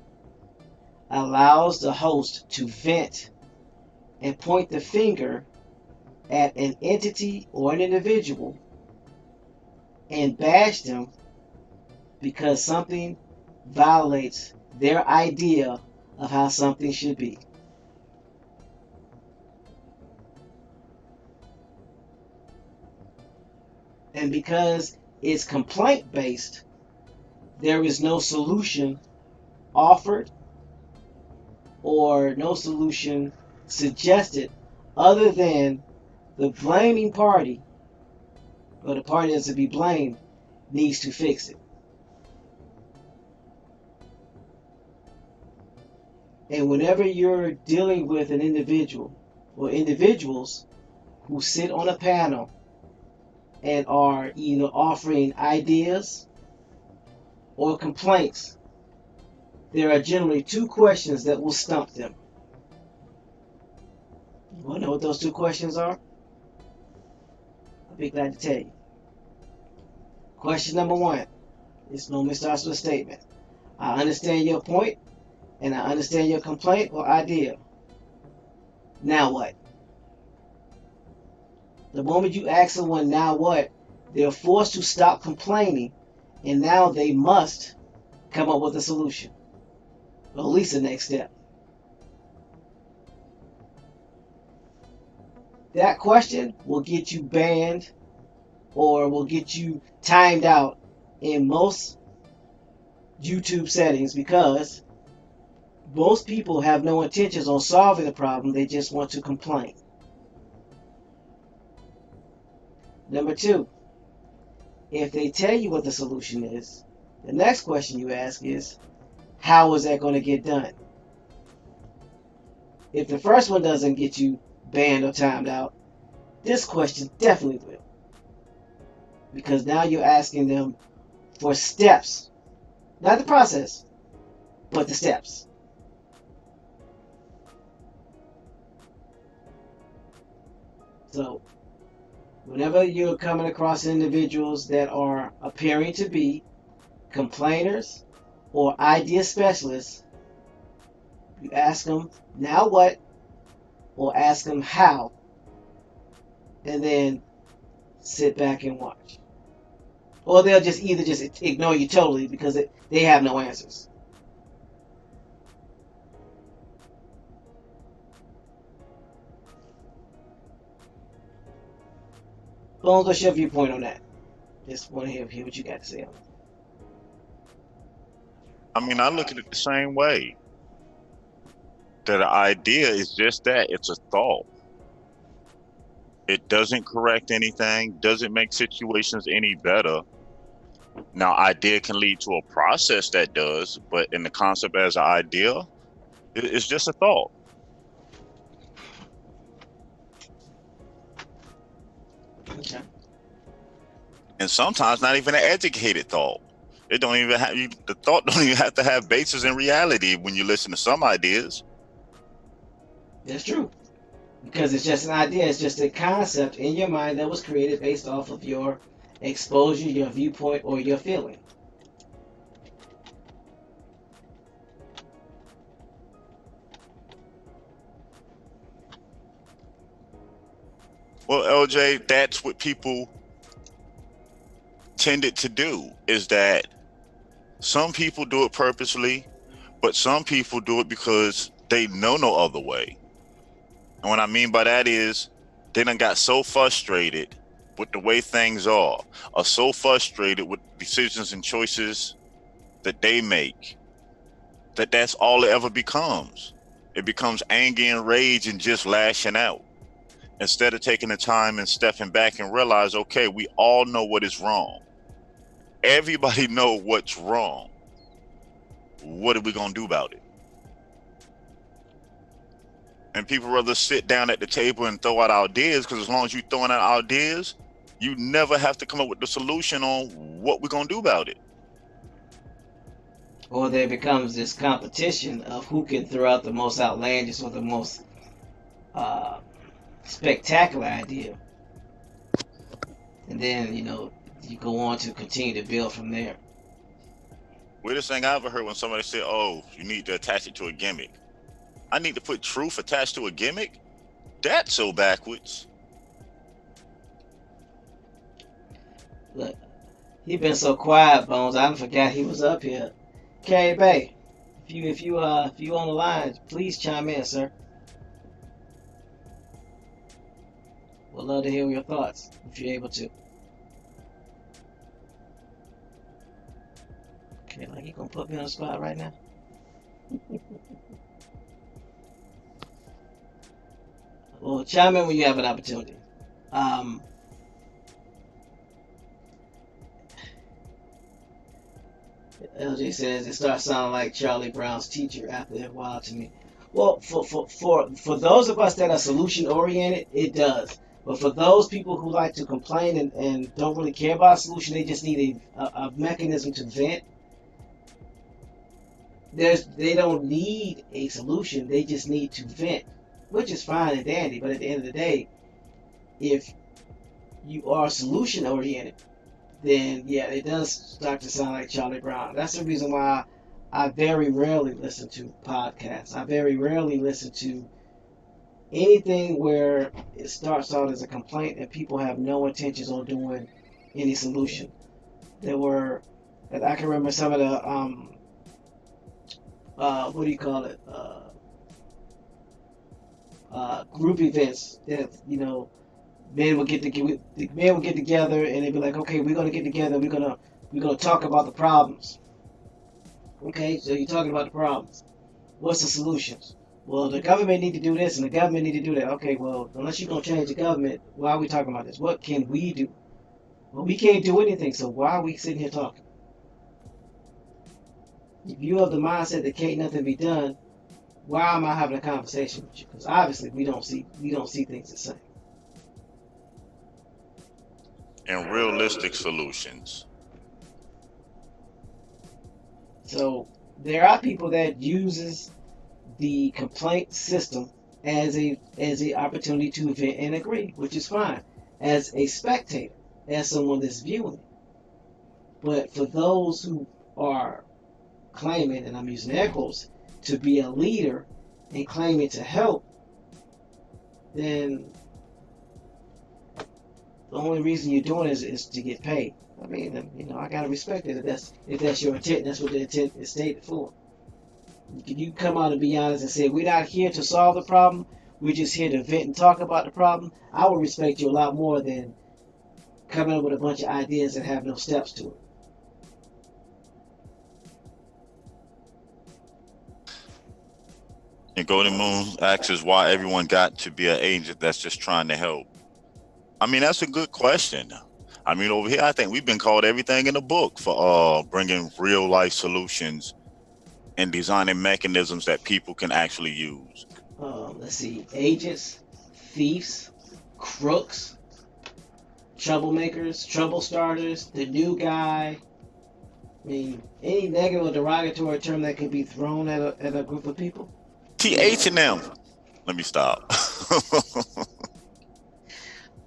Allows the host to vent and point the finger at an entity or an individual and bash them because something violates their idea of how something should be. And because it's complaint based, there is no solution offered or no solution suggested other than the blaming party, or the party that's to be blamed, needs to fix it. And whenever you're dealing with an individual or individuals who sit on a panel and are either offering ideas or complaints, there are generally two questions that will stump them. You want to know what those two questions are? I'll be glad to tell you. Question number one, it normally starts with a statement. I understand your point, and I understand your complaint or idea. Now what? The moment you ask someone, now what, they're forced to stop complaining, and now they must come up with a solution, or at least the next step. That question will get you banned or will get you timed out in most YouTube settings because most people have no intentions on solving the problem, they just want to complain. Number two, if they tell you what the solution is, the next question you ask is, how is that going to get done? If the first one doesn't get you banned or timed out, this question definitely will. Because now you're asking them for steps. Not the process, but the steps. So, whenever you're coming across individuals that are appearing to be complainers or idea specialists, you ask them, now what? Or ask them how? And then sit back and watch. Or they'll just either just ignore you totally because they have no answers. Bones, what's your viewpoint on that? Just want to hear what you got to say on it. I mean, I look at it the same way. That an idea is just that, it's a thought. It doesn't correct anything, doesn't make situations any better. Now, idea can lead to a process that does, but in the concept as an idea, it's just a thought. Okay. And sometimes not even an educated thought. It don't even have the thought don't even have to have basis in reality when you listen to some ideas. That's true. Because it's just an idea, it's just a concept in your mind that was created based off of your exposure, your viewpoint, or your feeling. Well, LJ, that's what people tended to do, is that some people do it purposely, but some people do it because they know no other way. And what I mean by that is they done got so frustrated with the way things are so frustrated with decisions and choices that they make, that's all it ever becomes. It becomes anger and rage and just lashing out. Instead of taking the time and stepping back and realize, okay, we all know what is wrong. Everybody know what's wrong. What are we going to do about it? And people rather sit down at the table and throw out ideas, because as long as you're throwing out ideas, you never have to come up with the solution on what we're going to do about it. Or there becomes this competition of who can throw out the most outlandish or the most spectacular idea. And then, you go on to continue to build from there. Weirdest thing I ever heard when somebody said, oh, you need to attach it to a gimmick. I need to put truth attached to a gimmick? That's so backwards. Look, he been so quiet, Bones. I forgot he was up here. C.A.B, if you on the line, please chime in, sir. We'd love to hear your thoughts if you're able to. Okay, like you gonna put me on the spot right now? Well, chime in when you have an opportunity. LJ says it starts sounding like Charlie Brown's teacher after a while to me. Well, for those of us that are solution oriented, it does. But for those people who like to complain and don't really care about a solution, they just need a mechanism to vent. They don't need a solution, they just need to vent, which is fine and dandy. But at the end of the day, if you are solution oriented, then yeah, it does start to sound like Charlie Brown. That's the reason why I very rarely listen to podcasts. I very rarely listen to anything where it starts out as a complaint and people have no intentions on doing any solution. I can remember some of the what do you call it? Group events that men would get together and they'd be like, okay, we're gonna get together, we're gonna talk about the problems. Okay, so you're talking about the problems. What's the solutions? Well, the government need to do this and the government need to do that. Okay, well, unless you're gonna change the government, why are we talking about this? What can we do? Well, we can't do anything, so why are we sitting here talking? If you have the mindset that can't nothing be done, why am I having a conversation with you? Because obviously we don't see things the same. And realistic solutions. So there are people that uses the complaint system as a opportunity to vent and agree, which is fine. As a spectator, as someone that's viewing. But for those who are claiming, and I'm using air quotes, to be a leader and claiming to help, then the only reason you're doing it is to get paid. I mean, I gotta respect it if that's your intent. That's what the intent is stated for. You come out and be honest and say, we're not here to solve the problem, we're just here to vent and talk about the problem. I would respect you a lot more than coming up with a bunch of ideas that have no steps to it. And Golden Moon asks why everyone got to be an agent that's just trying to help. I mean, that's a good question. I mean, over here, I think we've been called everything in the book for bringing real life solutions and designing mechanisms that people can actually use. Let's see, agents, thieves, crooks, troublemakers, trouble starters, the new guy. I mean, any negative or derogatory term that could be thrown at a group of people. T-H&M. Let me stop.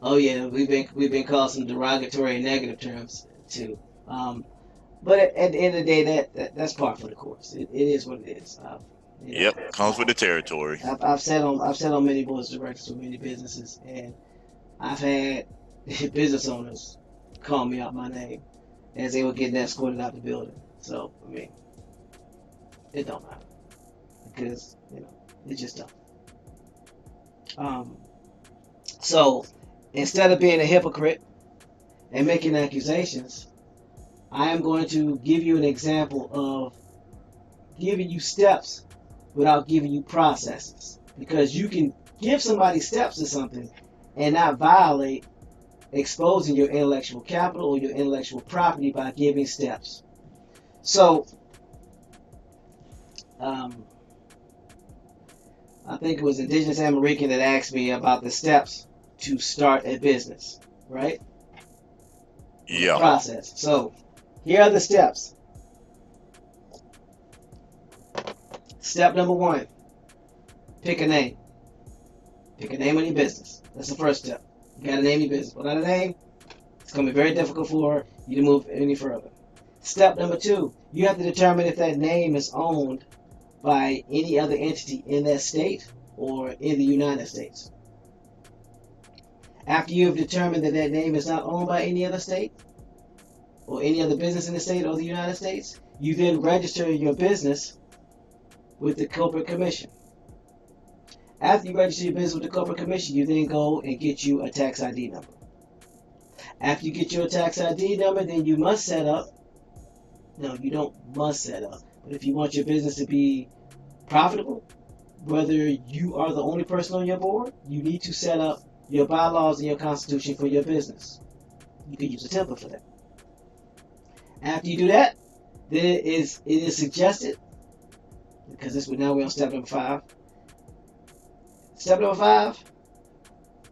Oh yeah, we've been called some derogatory and negative terms too. But at the end of the day, that's part for the course. It is what it is. Yep, comes with the territory. I've sat on many boards of directors for many businesses, and I've had business owners call me out my name as they were getting escorted out the building. So I mean, it don't matter because it just don't. So instead of being a hypocrite and making accusations, I am going to give you an example of giving you steps without giving you processes. Because you can give somebody steps to something and not violate exposing your intellectual capital or your intellectual property by giving steps. So, I think it was Indigenous American that asked me about the steps to start a business, right? The Yeah. process. So, here are the steps. Step number 1, pick a name. Pick a name of your business. That's the first step. You got to name your business. Without a name, it's going to be very difficult for you to move any further. Step number 2, you have to determine if that name is owned by any other entity in that state or in the United States. After you have determined that that name is not owned by any other state or any other business in the state or the United States, you then register your business with the Corporate Commission. After you register your business with the Corporate Commission, you then go and get you a tax ID number. After you get your tax ID number, then you must set up, no, you don't must set up, but if you want your business to be profitable, whether you are the only person on your board, you need to set up your bylaws and your constitution for your business. You can use a template for that. After you do that, then it is suggested, because now we're on step number 5. Step number 5,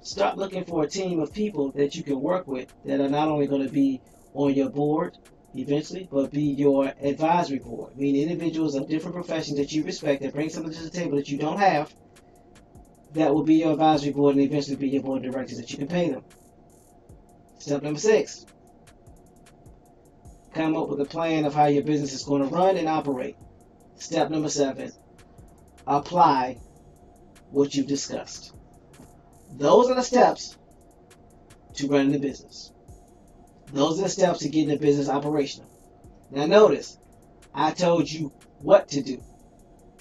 start looking for a team of people that you can work with that are not only going to be on your board eventually, but be your advisory board, meaning individuals of different professions that you respect that bring something to the table that you don't have, that will be your advisory board and eventually be your board of directors that you can pay them. Step number 6, come up with a plan of how your business is going to run and operate. Step number 7, apply what you've discussed. Those are the steps to running the business. Those are the steps to getting the business operational. Now notice, I told you what to do.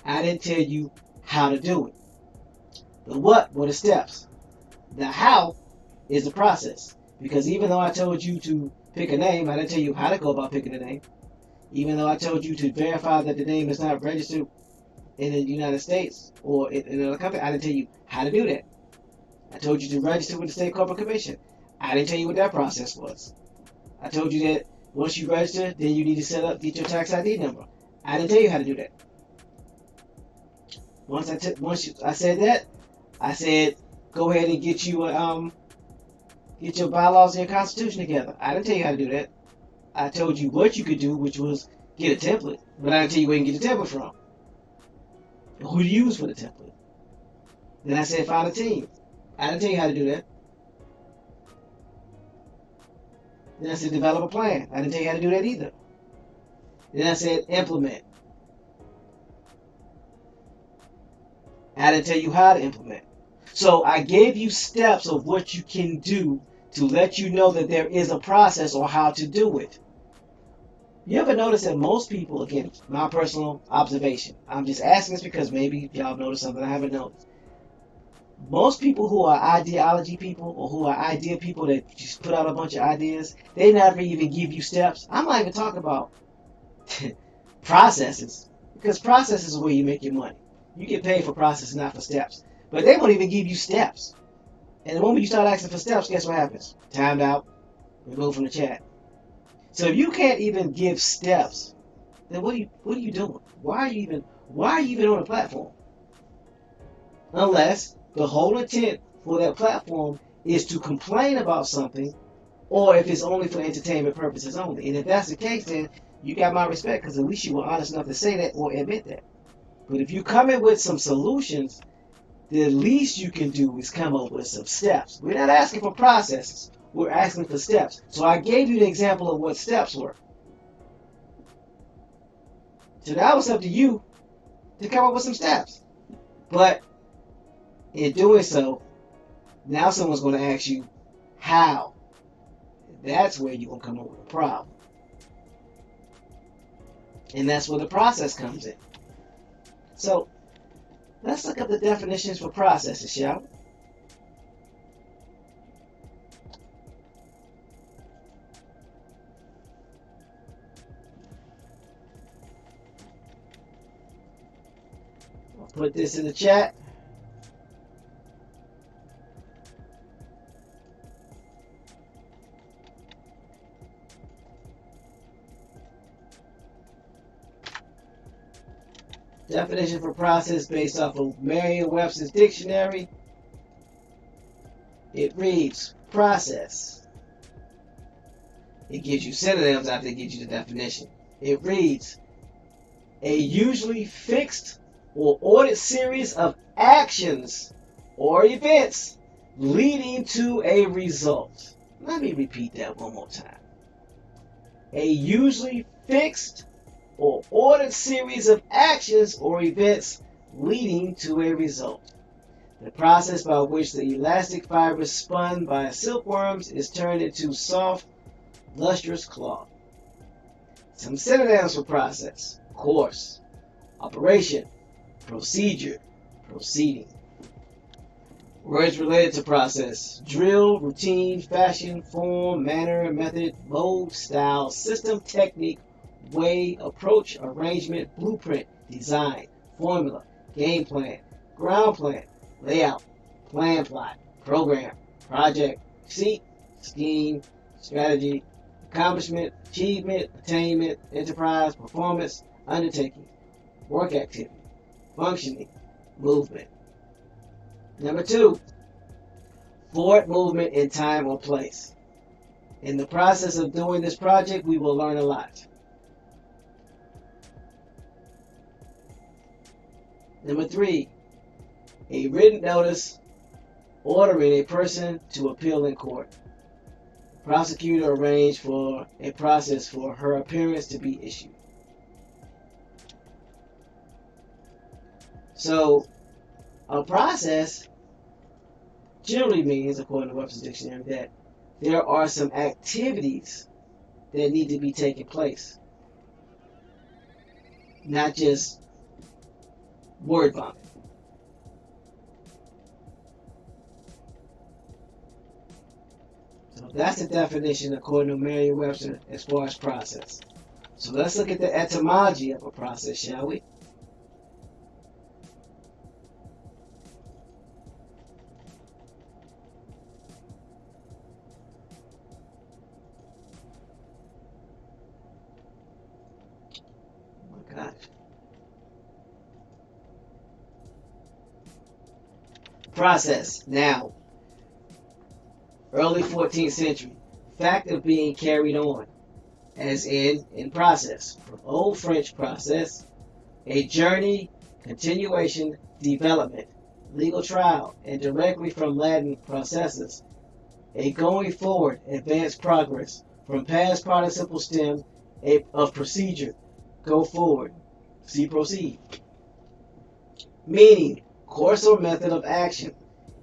I didn't tell you how to do it. The what were the steps. The how is the process. Because even though I told you to pick a name, I didn't tell you how to go about picking a name. Even though I told you to verify that the name is not registered in the United States or in another country, I didn't tell you how to do that. I told you to register with the State Corporate Commission. I didn't tell you what that process was. I told you that once you register, then you need to get your tax ID number. I didn't tell you how to do that. Once I said that, I said go ahead and get your bylaws and your constitution together. I didn't tell you how to do that. I told you what you could do, which was get a template, but I didn't tell you where you can get the template from. Who to use for the template. Then I said find a team. I didn't tell you how to do that. Then I said develop a plan. I didn't tell you how to do that either. Then I said implement. I didn't tell you how to implement. So I gave you steps of what you can do to let you know that there is a process or how to do it. You ever notice that most people, again, my personal observation, I'm just asking this because maybe y'all noticed something I haven't noticed. Most people who are ideology people or who are idea people that just put out a bunch of ideas, they never even give you steps. I'm not even talking about processes, because processes is where you make your money. You get paid for processes, not for steps. But they won't even give you steps. And the moment you start asking for steps, guess what happens? Timed out, removed from the chat. So if you can't even give steps, then what are you doing? Why are you even on a platform? Unless the whole intent for that platform is to complain about something, or if it's only for entertainment purposes only. And if that's the case, then you got my respect, because at least you were honest enough to say that or admit that. But if you come in with some solutions, the least you can do is come up with some steps. We're not asking for processes. We're asking for steps. So I gave you the example of what steps were. So now it's up to you to come up with some steps. But in doing so, now someone's going to ask you how. That's where you're going to come up with a problem. And that's where the process comes in. So let's look up the definitions for processes, shall we? put this in the chat. Definition for process based off of Merriam-Webster's dictionary. It reads, process. It gives you synonyms after it gives you the definition. It reads, a usually fixed or ordered series of actions or events leading to a result. Let me repeat that one more time. A usually fixed or ordered series of actions or events leading to a result. The process by which the elastic fibers spun by silkworms is turned into soft, lustrous cloth. Some synonyms for process: course, operation, procedure, proceeding. Words related to process: drill, routine, fashion, form, manner, method, mode, style, system, technique, way, approach, arrangement, blueprint, design, formula, game plan, ground plan, layout, plan plot, program, project, seat, scheme, strategy, accomplishment, achievement, attainment, enterprise, performance, undertaking, work activity, functioning, movement. Number 2, forward movement in time or place. In the process of doing this project, we will learn a lot. Number 3, a written notice ordering a person to appeal in court. The prosecutor arranged for a process for her appearance to be issued. So, a process generally means, according to Webster's dictionary, that there are some activities that need to be taking place, not just word vomit. So that's the definition according to Merriam-Webster as far as process. So let's look at the etymology of a process, shall we? Oh my gosh. Process, noun. Early 14th century. Fact of being carried on, as in process. From Old French process, a journey, continuation, development, legal trial, and directly from Latin processus, a going forward, advanced progress. From past participle stem of procedure, go forward, see proceed. Meaning, course or method of action,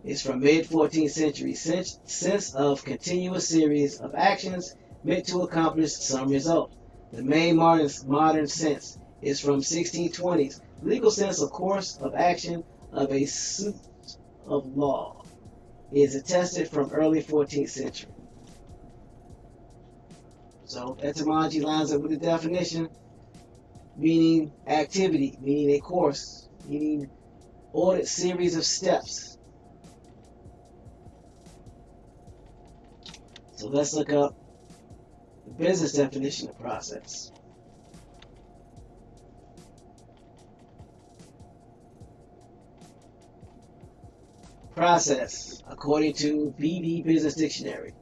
is from mid-14th century, sense of continuous series of actions meant to accomplish some result. The main modern sense is from 1620s, legal sense of course of action of a suit of law. It is attested from early 14th century. So etymology lines up with the definition, meaning activity, meaning a course, meaning ordered series of steps. So let's look up the business definition of process. Process, according to BD Business Dictionary.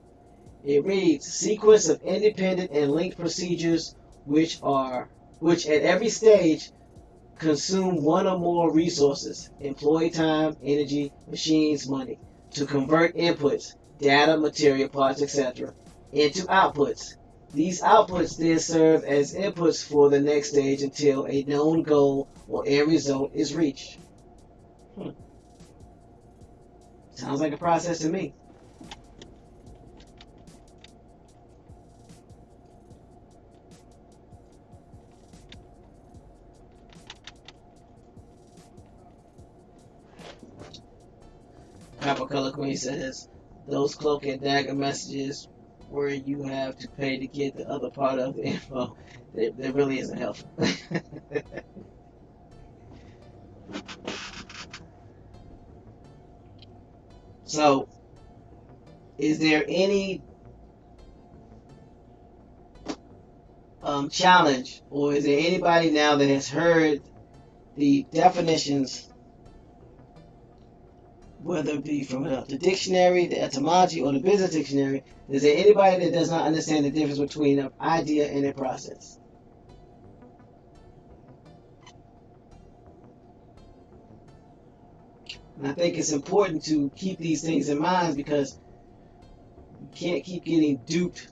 It reads, sequence of independent and linked procedures which at every stage consume one or more resources, employee time, energy, machines, money, to convert inputs, data, material, parts, etc., into outputs. These outputs then serve as inputs for the next stage until a known goal or end result is reached. Sounds like a process to me. Purple Color Queen says, those cloak and dagger messages where you have to pay to get the other part of the info, that really isn't helpful. So, is there any challenge, or is there anybody now that has heard the definitions, whether it be from the dictionary, the etymology, or the business dictionary? Is there anybody that does not understand the difference between an idea and a process? And I think it's important to keep these things in mind, because you can't keep getting duped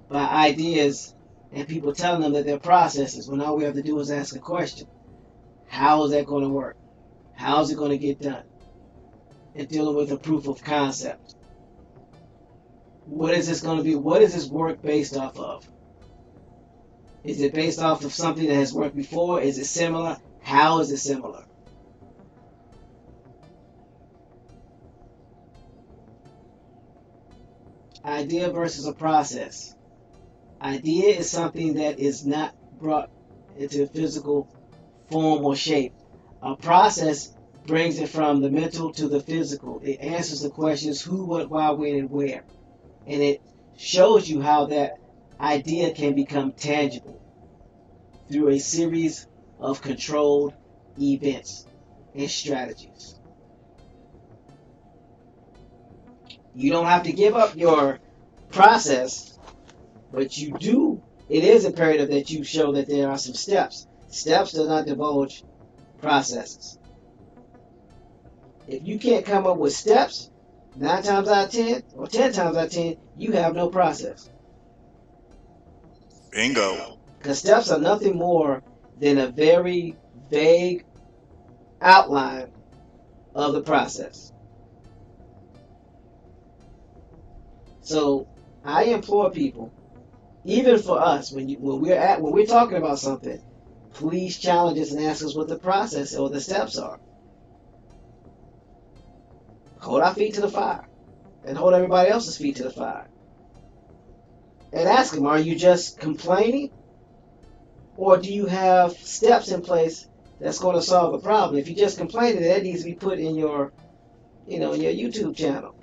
by ideas and people telling them that they're processes, when all we have to do is ask a question. How is that going to work? How is it going to get done? And dealing with a proof of concept. What is this going to be? What is this work based off of? Is it based off of something that has worked before? Is it similar? How is it similar? Idea versus a process. Idea is something that is not brought into physical form or shape. A process brings it from the mental to the physical. It answers the questions who, what, why, when, and where. And it shows you how that idea can become tangible through a series of controlled events and strategies. You don't have to give up your process, but you do. It is imperative that you show that there are some steps. Steps do not divulge processes. If you can't come up with steps, 9 times out of 10 or 10 times out of 10, you have no process. Bingo. Because steps are nothing more than a very vague outline of the process. So I implore people, even for us, when we're talking about something, please challenge us and ask us what the process or the steps are. Hold our feet to the fire, and hold everybody else's feet to the fire. And ask them, are you just complaining? Or do you have steps in place that's going to solve the problem? If you're just complaining, that needs to be put in your YouTube channel.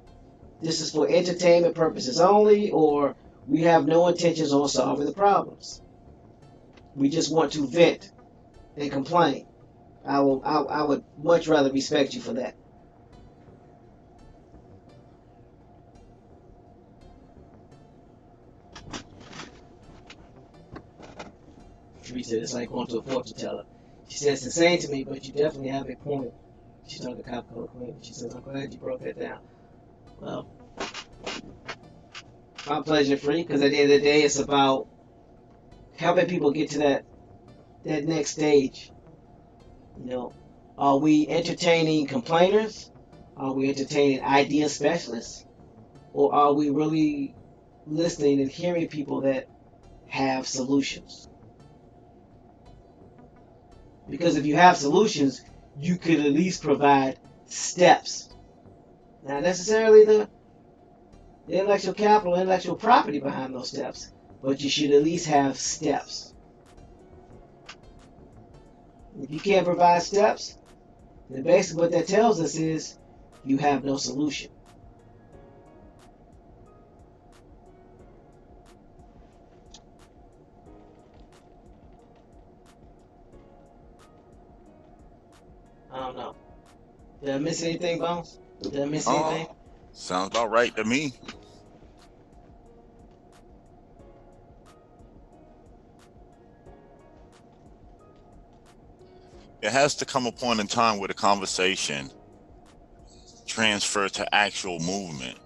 This is for entertainment purposes only, or we have no intentions on solving the problems. We just want to vent and complain. I would much rather respect you for that. She said it's like going to a fortune teller. She said it's insane to me, but you definitely have a point. She told the cop color queen. She says, I'm glad you broke that down. Well, my pleasure, free, because at the end of the day, it's about helping people get to that next stage. Are we entertaining complainers? Are we entertaining idea specialists? Or are we really listening and hearing people that have solutions? Because if you have solutions, you could at least provide steps. Not necessarily the intellectual capital, intellectual property behind those steps, but you should at least have steps. If you can't provide steps, then basically what that tells us is you have no solution. I don't know. Did I miss anything, Bones? Did I miss anything? Sounds about right to me. It has to come a point in time where the conversation transfers to actual movement.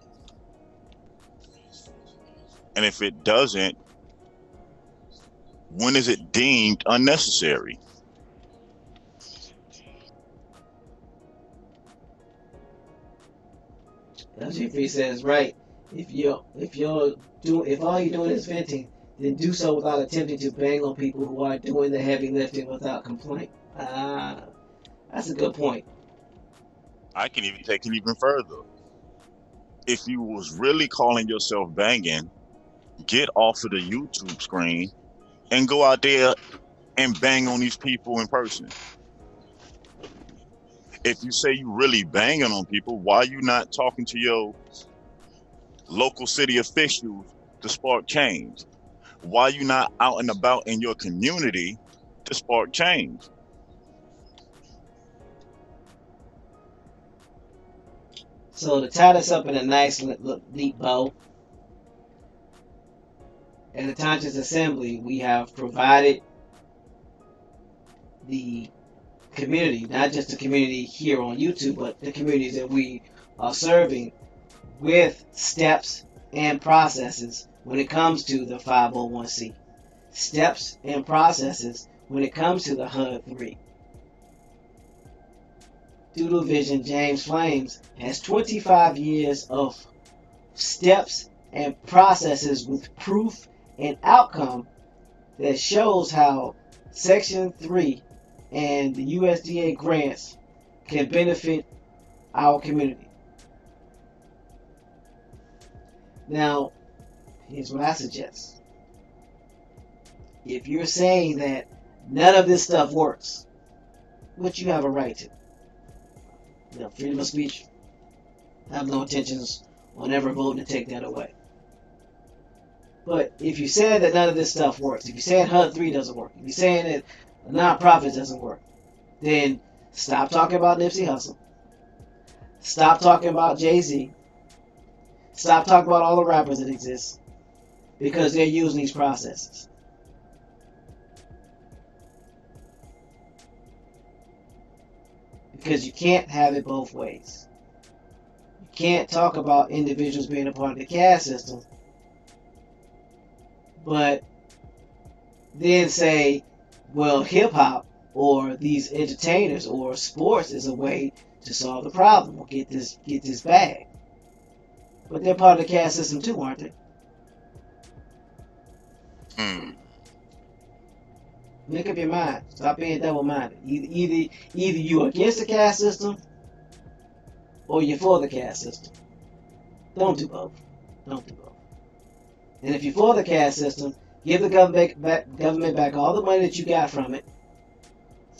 And if it doesn't, when is it deemed unnecessary? As Jeffrey says, right. If all you're doing is venting, then do so without attempting to bang on people who are doing the heavy lifting without complaint. That's a good point. I can even take it even further. If you was really calling yourself banging, get off of the YouTube screen and go out there and bang on these people in person. If you say you really banging on people, why you not talking to your local city officials to spark change? Why you not out and about in your community to spark change? So to tie this up in a nice, neat bow, at the Auchtoctones Assembly, we have provided the community, not just the community here on YouTube, but the communities that we are serving, with steps and processes when it comes to the 501c. Steps and processes when it comes to the HUD-3. Doodle Vision James Flames has 25 years of steps and processes with proof and outcome that shows how Section 3 and the USDA grants can benefit our community. Now, here's what I suggest. If you're saying that none of this stuff works, which you have a right to, freedom of speech, I have no intentions on ever voting to take that away. But if you say that none of this stuff works, if you're saying HUD-3 doesn't work, if you're saying that a nonprofit doesn't work, then stop talking about Nipsey Hussle. Stop talking about Jay-Z. Stop talking about all the rappers that exist, because they're using these processes. Because you can't have it both ways. You can't talk about individuals being a part of the caste system, but then say, well, hip-hop or these entertainers or sports is a way to solve the problem or get this bag. But they're part of the caste system too, aren't they? Make up your mind. Stop being double-minded. Either you're against the caste system or you're for the caste system. Don't do both. Don't do both. And if you're for the caste system, give the government back all the money that you got from it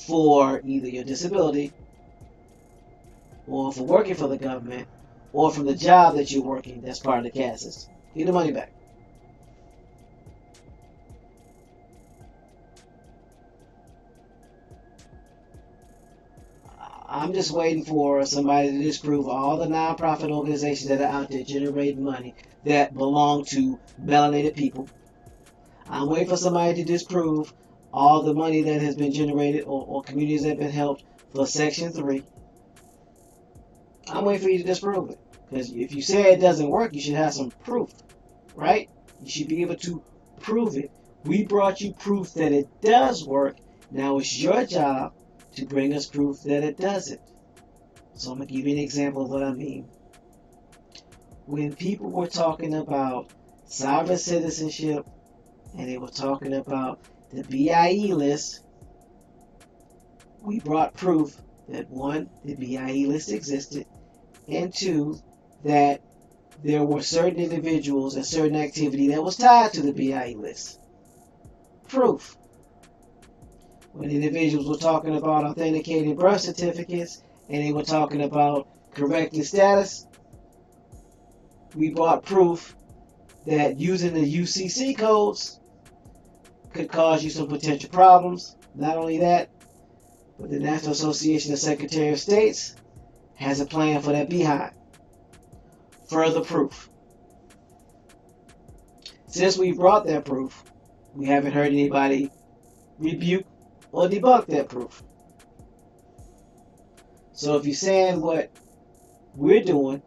for either your disability or for working for the government or from the job that you're working that's part of the caste system. Give the money back. I'm just waiting for somebody to disprove all the nonprofit organizations that are out there generating money that belong to melanated people. I'm waiting for somebody to disprove all the money that has been generated or communities that have been helped for Section 3. I'm waiting for you to disprove it. Because if you say it doesn't work, you should have some proof, right? You should be able to prove it. We brought you proof that it does work. Now it's your job to bring us proof that it doesn't. So I'm going to give you an example of what I mean. When people were talking about sovereign citizenship and they were talking about the BIE list, we brought proof that one, the BIE list existed, and two, that there were certain individuals and certain activity that was tied to the BIE list. Proof. When individuals were talking about authenticating birth certificates and they were talking about correcting status, we brought proof that using the UCC codes could cause you some potential problems. Not only that, but the National Association of Secretary of States has a plan for that behind. Further proof. Since we brought that proof, we haven't heard anybody rebuke or debunk that proof. So if you're saying what we're doing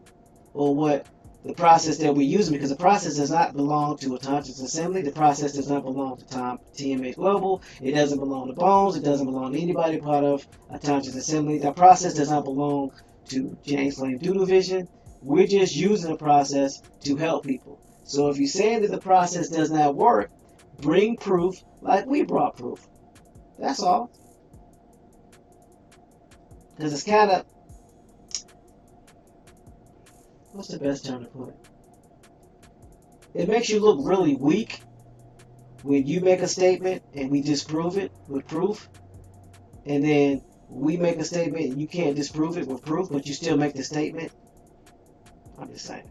or what the process that we're using, because the process does not belong to Auchtoctones Assembly, the process does not belong to TMA Global, it doesn't belong to Bones, it doesn't belong to anybody part of Auchtoctones Assembly, that process does not belong to James Flame Doodle Vision. We're just using the process to help people. So if you're saying that the process does not work, bring proof like we brought proof. That's all. Because it's kind of, what's the best term to put it? It makes you look really weak when you make a statement and we disprove it with proof. And then we make a statement, you can't disprove it with proof, but you still make the statement. I'm just saying.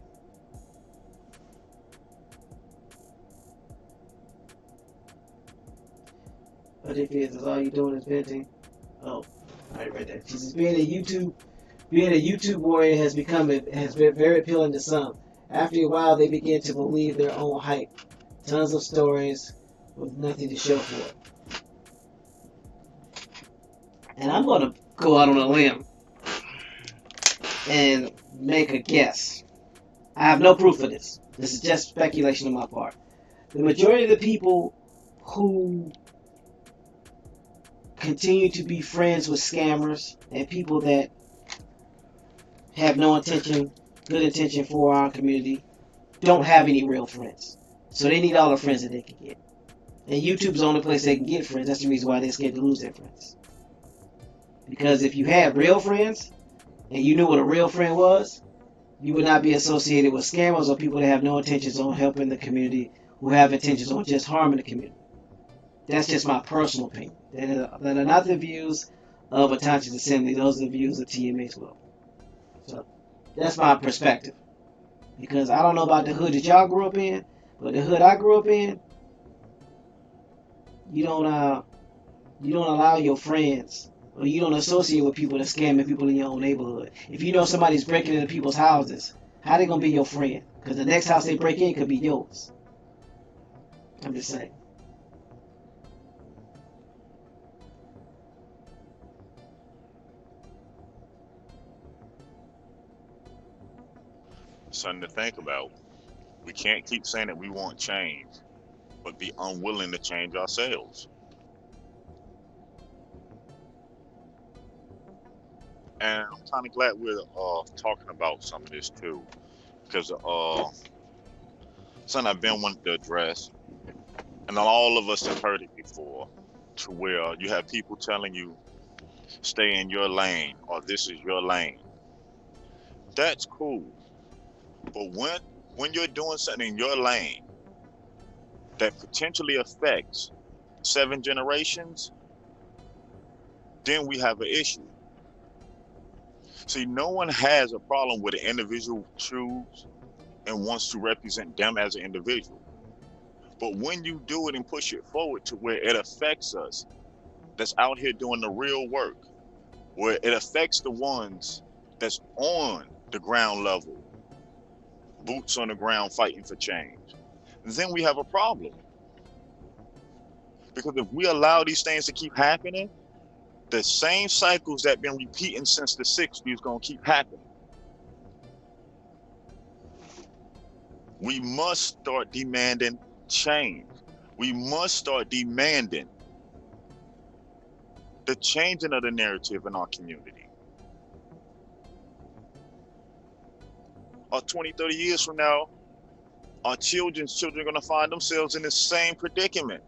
But if it is all you're doing is venting, oh, I read that. She says being a YouTube warrior has been very appealing to some. After a while, they begin to believe their own hype. Tons of stories with nothing to show for it. And I'm going to go out on a limb and make a guess. I have no proof of this. This is just speculation on my part. The majority of the people who continue to be friends with scammers and people that have no intention, good intention for our community, don't have any real friends. So they need all the friends that they can get. And YouTube's the only place they can get friends. That's the reason why they're scared to lose their friends. Because if you had real friends, and you knew what a real friend was, you would not be associated with scammers or people that have no intentions on helping the community, who have intentions on just harming the community. That's just my personal opinion. That are not the views of Auchtoctones Assembly. Those are the views of TMA's will. So that's my perspective. Because I don't know about the hood that y'all grew up in, but the hood I grew up in, you don't allow your friends, or you don't associate with people that scamming people in your own neighborhood. If you know somebody's breaking into people's houses, how they gonna be your friend? Because the next house they break in could be yours. I'm just saying. Something to think about. We can't keep saying that we want change, but be unwilling to change ourselves. And I'm kind of glad we're talking about some of this too, because something I've been wanting to address, and all of us have heard it before, to where you have people telling you, stay in your lane, or this is your lane. That's cool. But when you're doing something in your lane that potentially affects 7 generations, then we have an issue. See, no one has a problem with an individual choose and wants to represent them as an individual. But when you do it and push it forward to where it affects us, that's out here doing the real work, where it affects the ones that's on the ground level, boots on the ground fighting for change, then we have a problem. Because if we allow these things to keep happening, the same cycles that have been repeating since the 60s going to keep happening. We must start demanding change. We must start demanding the changing of the narrative in our community. Or 20, 30 years from now, our children's children are going to find themselves in the same predicament.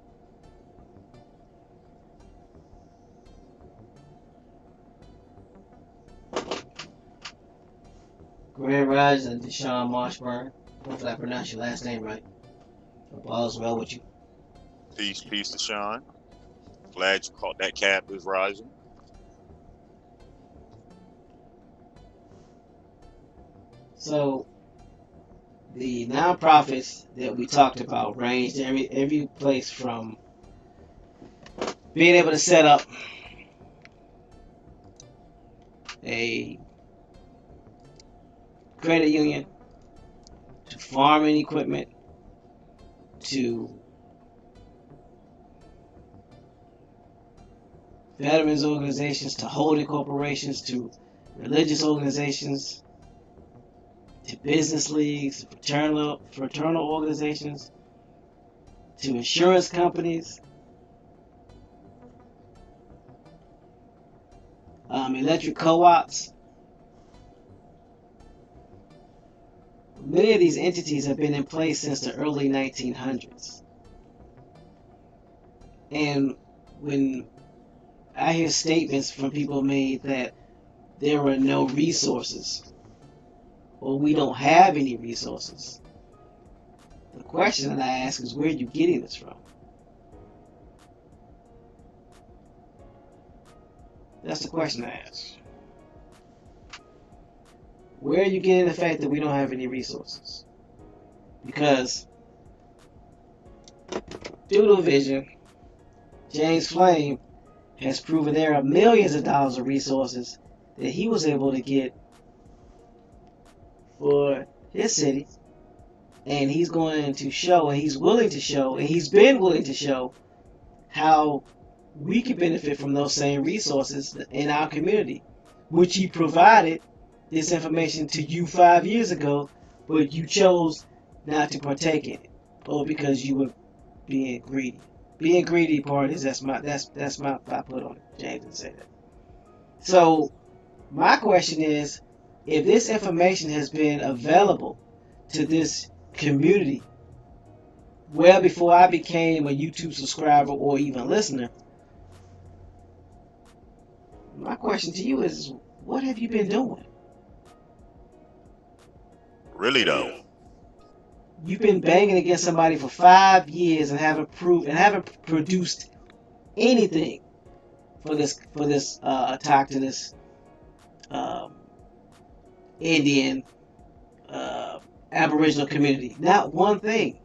Grand Rise and Deshaun Marshburn. Hopefully I pronounced your last name right. Hope all is well with you. Peace to Sean. Glad you caught that. C.A.B is rising. So the nonprofits that we talked about ranged every place from being able to set up a credit union, to farming equipment, to veterans organizations, to holding corporations, to religious organizations, to business leagues, to fraternal organizations, to insurance companies, electric co-ops. Many of these entities have been in place since the early 1900s. And when I hear statements from people made that there were no resources, or we don't have any resources, the question that I ask is, where are you getting this from? That's the question I ask. Where are you getting the fact that we don't have any resources? Because Doodle Vision, James Flame has proven there are millions of dollars of resources that he was able to get for his city, and he's going to show, and he's willing to show, and he's been willing to show how we can benefit from those same resources in our community, which he provided this information to you 5 years ago, but you chose not to partake in it, or because you were being greedy. Being greedy part is that's my I put on it. James didn't say that. So my question is, if this information has been available to this community well before I became a YouTube subscriber or even listener, my question to you is, what have you been doing? Really though, You've been banging against somebody for 5 years and haven't produced anything for this autochthonous Indian Aboriginal community. Not one thing.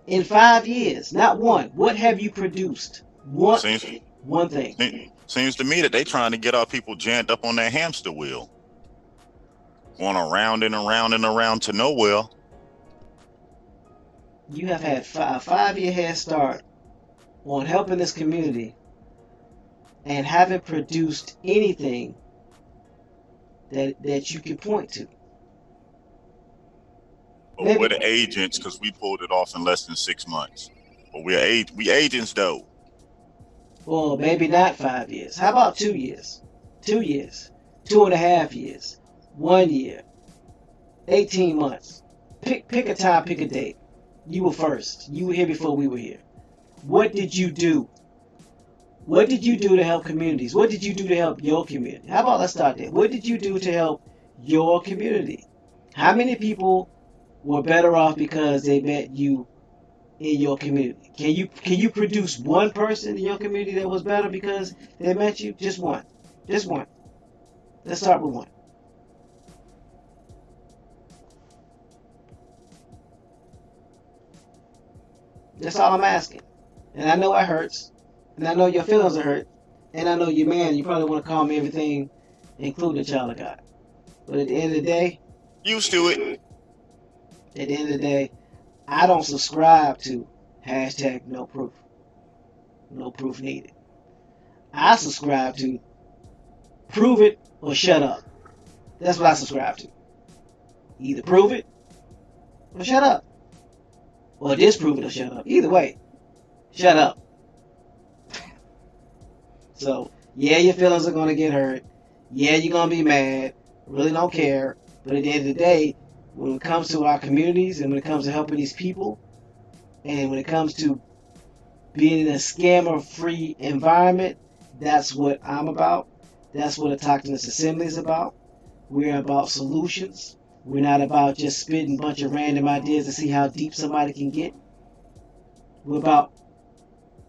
In 5 years, not one. What have you produced? One thing. Seems to me that they trying to get our people jammed up on that hamster wheel, going around and around and around to nowhere. You have had a 5-year head start on helping this community and haven't produced anything that you can point to. But we're the agents because we pulled it off in less than 6 months. But we agents though. Well, maybe not 5 years. How about 2 years? 2 years. 2.5 years. 1 year. 18 months. Pick a time, pick a date. You were first. You were here before we were here. What did you do? What did you do to help communities? What did you do to help your community? How about let's start there. What did you do to help your community? How many people were better off because they met you in your community? Can you produce one person in your community that was better because they met you? Just one. Just one. Let's start with one. That's all I'm asking. And I know it hurts. And I know your feelings are hurt. And I know you're man. You probably want to call me everything, including a child of God. But at the end of the day, used to it. At the end of the day, I don't subscribe to hashtag no proof. No proof needed. I subscribe to prove it or shut up. That's what I subscribe to. Either prove it or shut up. Or disprove it or shut up. Either way, shut up. So, yeah, your feelings are going to get hurt. Yeah, you're going to be mad. Really don't care. But at the end of the day, when it comes to our communities and when it comes to helping these people and when it comes to being in a scammer-free environment, that's what I'm about. That's what Auchtoctones Assembly is about. We're about solutions. We're not about just spitting a bunch of random ideas to see how deep somebody can get. We're about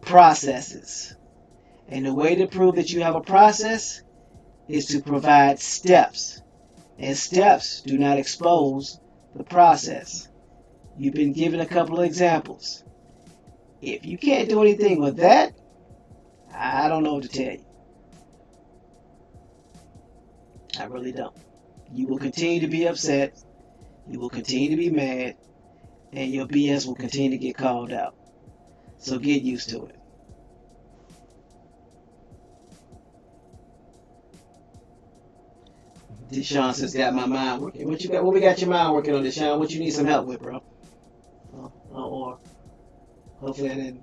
processes. And the way to prove that you have a process is to provide steps. And steps do not expose the process. You've been given a couple of examples. If you can't do anything with that, I don't know what to tell you. I really don't. You will continue to be upset. You will continue to be mad. And your BS will continue to get called out. So get used to it. Deshaun says, got my mind working. What you got? What we got your mind working on, Deshaun? What you need some help with, bro? Or hopefully I didn't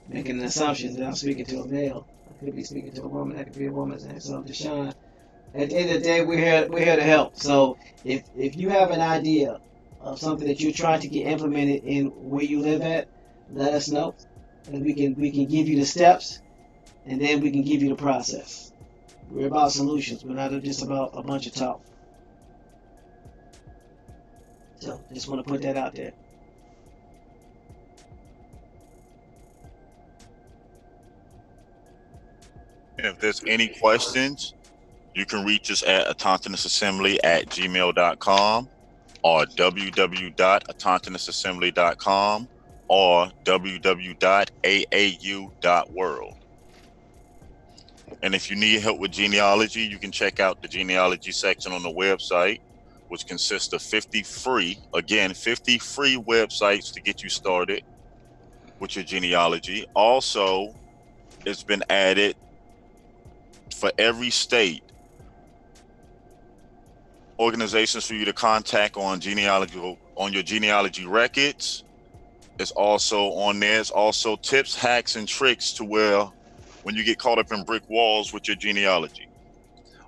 making an assumption that I'm speaking to a male. I could be speaking to a woman. That could be a woman. So Deshaun, at the end of the day, we're here to help. So if you have an idea of something that you're trying to get implemented in where you live at, let us know, and we can give you the steps. And then we can give you the process. We're about solutions. We're not just about a bunch of talk. So, just want to put that out there. if there's any questions, you can reach us at autochtonesassembly@gmail.com or www.autochtonesassembly.com or www.aau.world. And if you need help with genealogy, you can check out the genealogy section on the website, which consists of 50 free websites to get you started with your genealogy. Also, it's been added for every state organizations for you to contact on your genealogy records. It's also on there. It's also tips, hacks, and tricks to where when you get caught up in brick walls with your genealogy,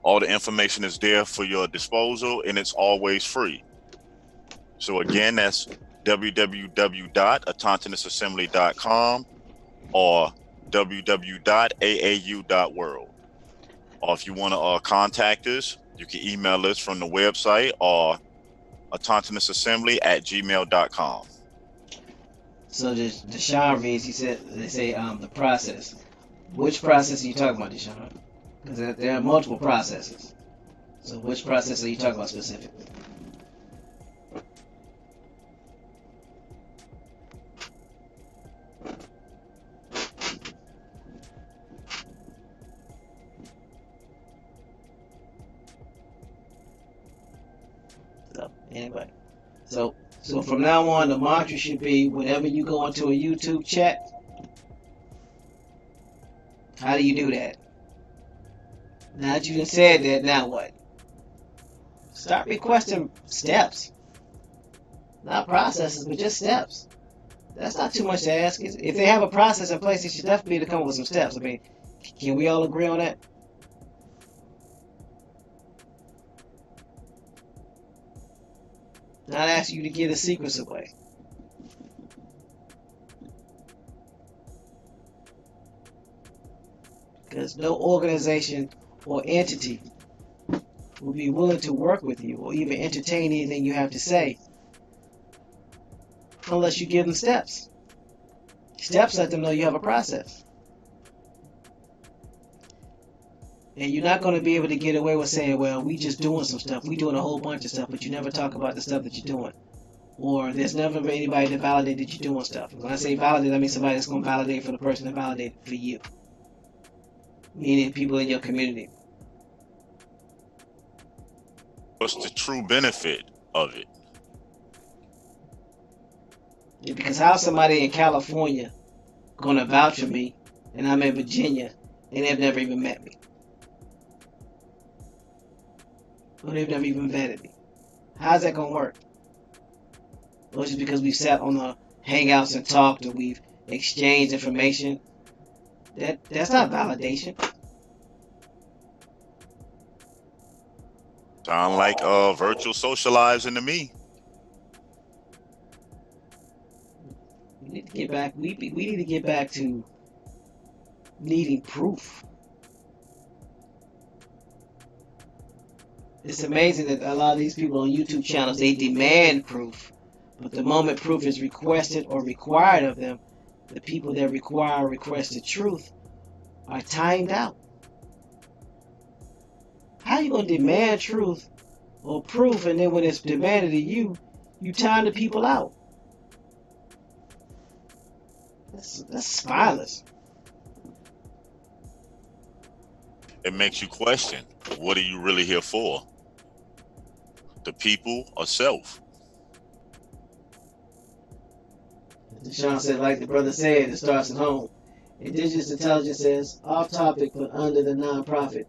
all the information is there for your disposal, and it's always free. So again, that's www.autochtonesassembly.com or www.aau.world. Or if you want to contact us, you can email us from the website or autochtonesassembly@gmail.com. So Deshaun reads, they say the process. Which process are you talking about, Deshaun? Because there are multiple processes. So which process are you talking about specifically? So anyway, so from now on, the mantra should be whenever you go into a YouTube chat, how do you do that? Now that you done said that, now what? Start requesting steps. Not processes, but just steps. That's not too much to ask. If they have a process in place, they should definitely be able to come up with some steps. I mean, can we all agree on that? Not ask you to give the secrets away. Because no organization or entity will be willing to work with you or even entertain anything you have to say unless you give them steps. Steps let them know you have a process. And you're not going to be able to get away with saying, well, we just doing some stuff. We doing a whole bunch of stuff, but you never talk about the stuff that you're doing. Or there's never been anybody to validate that you're doing stuff. When I say validate, I mean somebody that's going to validate for the person that validated for you. Meaning people in your community. What's the true benefit of it? Yeah, because how somebody in California going to vouch for me and I'm in Virginia and they've never even met me? Or they've never even vetted me. How's that going to work? Or just because we've sat on the hangouts and talked or we've exchanged information? That's not validation. Sound like virtual socializing to me. We need to get back. We need to get back to needing proof. It's amazing that a lot of these people on YouTube channels, they demand proof, but the moment proof is requested or required of them, the people that require or request the truth are timed out. How are you going to demand truth or proof, and then when it's demanded of you, you time the people out? That's spineless. It makes you question, what are you really here for? The people or self? Deshaun said, like the brother said, it starts at home. Indigenous intelligence says, off topic but under the non-profit.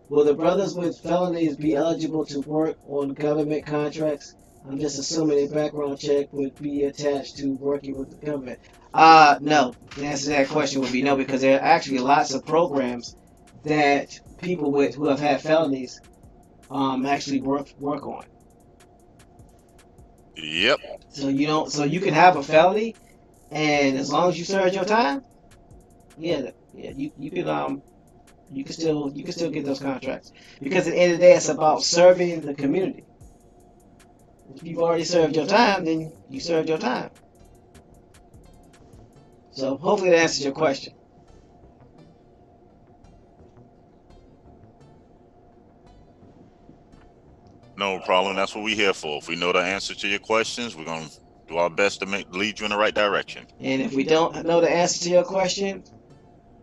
Will the brothers with felonies be eligible to work on government contracts? I'm just assuming a background check would be attached to working with the government. No. The answer to that question would be no, because there are actually lots of programs that people who have had felonies actually work on. Yep. So you can have a felony, and as long as you serve your time, you can still get those contracts, because at the end of the day, it's about serving the community. If you've already served your time, then you served your time. So hopefully that answers your question. No problem. That's what we're here for. If we know the answer to your questions, we're gonna do our best to lead you in the right direction. And if we don't know the answer to your question,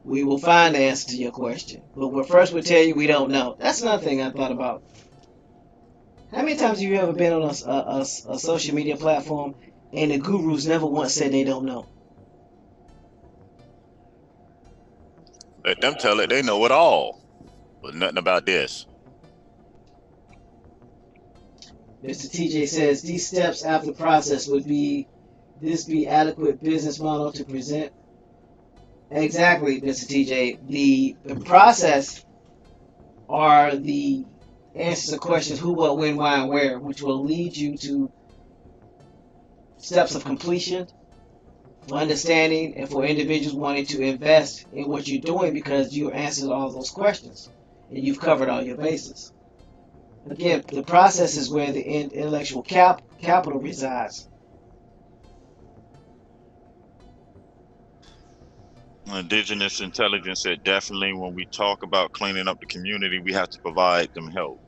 we will find the answer to your question. But first we'll tell you we don't know. That's another thing I thought about. How many times have you ever been on a social media platform and the gurus never once said they don't know? Let them tell it. They know it all, but nothing about this. Mr. TJ says these steps after process would be adequate business model to present? Exactly, Mr. TJ. The process are the answers to questions who, what, when, why, and where, which will lead you to steps of completion for understanding and for individuals wanting to invest in what you're doing because you answered all those questions and you've covered all your bases. Again, the process is where the intellectual capital resides. Indigenous intelligence said definitely when we talk about cleaning up the community, we have to provide them help.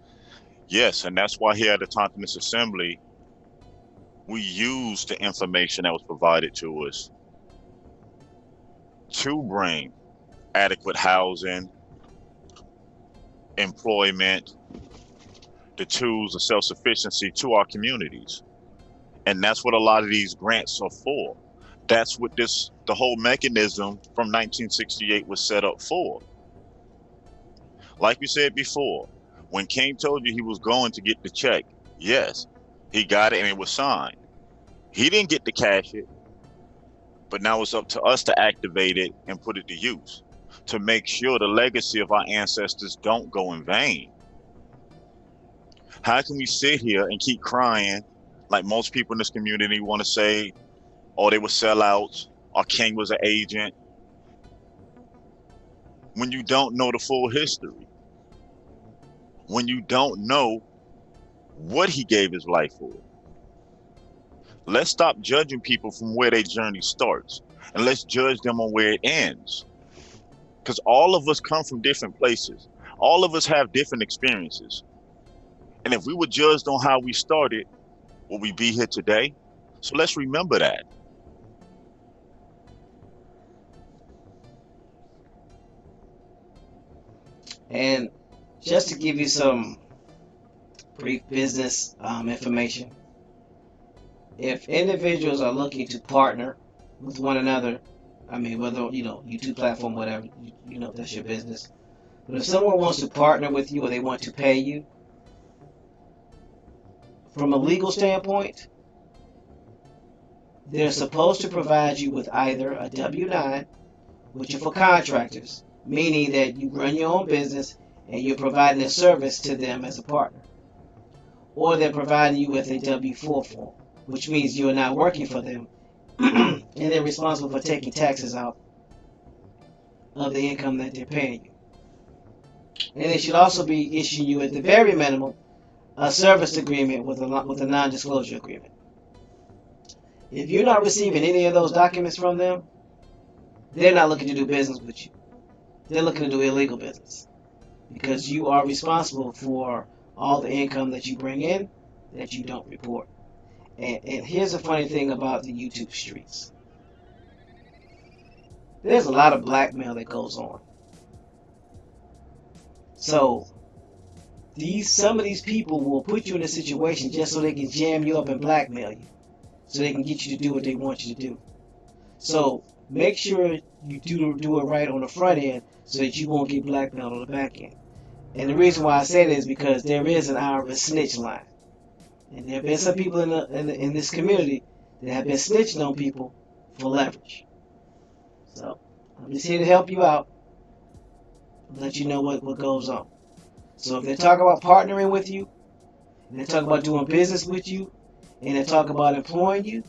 Yes, and that's why here at the Auchtoctones Assembly, we use the information that was provided to us to bring adequate housing, employment, the tools of self-sufficiency to our communities. And that's what a lot of these grants are for. That's what the whole mechanism from 1968 was set up for. Like we said before, when King told you he was going to get the check, yes, he got it and it was signed. He didn't get to cash it, but now it's up to us to activate it and put it to use to make sure the legacy of our ancestors don't go in vain. How can we sit here and keep crying like most people in this community want to say, oh, they were sellouts, or King was an agent, when you don't know the full history, when you don't know what he gave his life for? Let's stop judging people from where their journey starts, and let's judge them on where it ends. Because all of us come from different places. All of us have different experiences. And if we were judged on how we started, will we be here today? So let's remember that. And just to give you some brief business information, if individuals are looking to partner with one another, I mean, whether, YouTube platform, whatever, that's your business. But if someone wants to partner with you or they want to pay you, from a legal standpoint, they're supposed to provide you with either a W-9, which are for contractors, meaning that you run your own business and you're providing a service to them as a partner. Or they're providing you with a W-4 form, which means you're not working for them and they're responsible for taking taxes out of the income that they're paying you. And they should also be issuing you, at the very minimum, a service agreement with a non-disclosure agreement. If you're not receiving any of those documents from them, they're not looking to do business with you. They're looking to do illegal business because you are responsible for all the income that you bring in that you don't report. And here's the funny thing about the YouTube streets. There's a lot of blackmail that goes on. So some of these people will put you in a situation just so they can jam you up and blackmail you, so they can get you to do what they want you to do. So make sure you do it right on the front end so that you won't get blackmailed on the back end. And the reason why I say that is because there is an IRS snitch line. And there have been some people in this community that have been snitching on people for leverage. So I'm just here to help you out, let you know what goes on. So if they talk about partnering with you, and they talk about doing business with you, and they talk about employing you,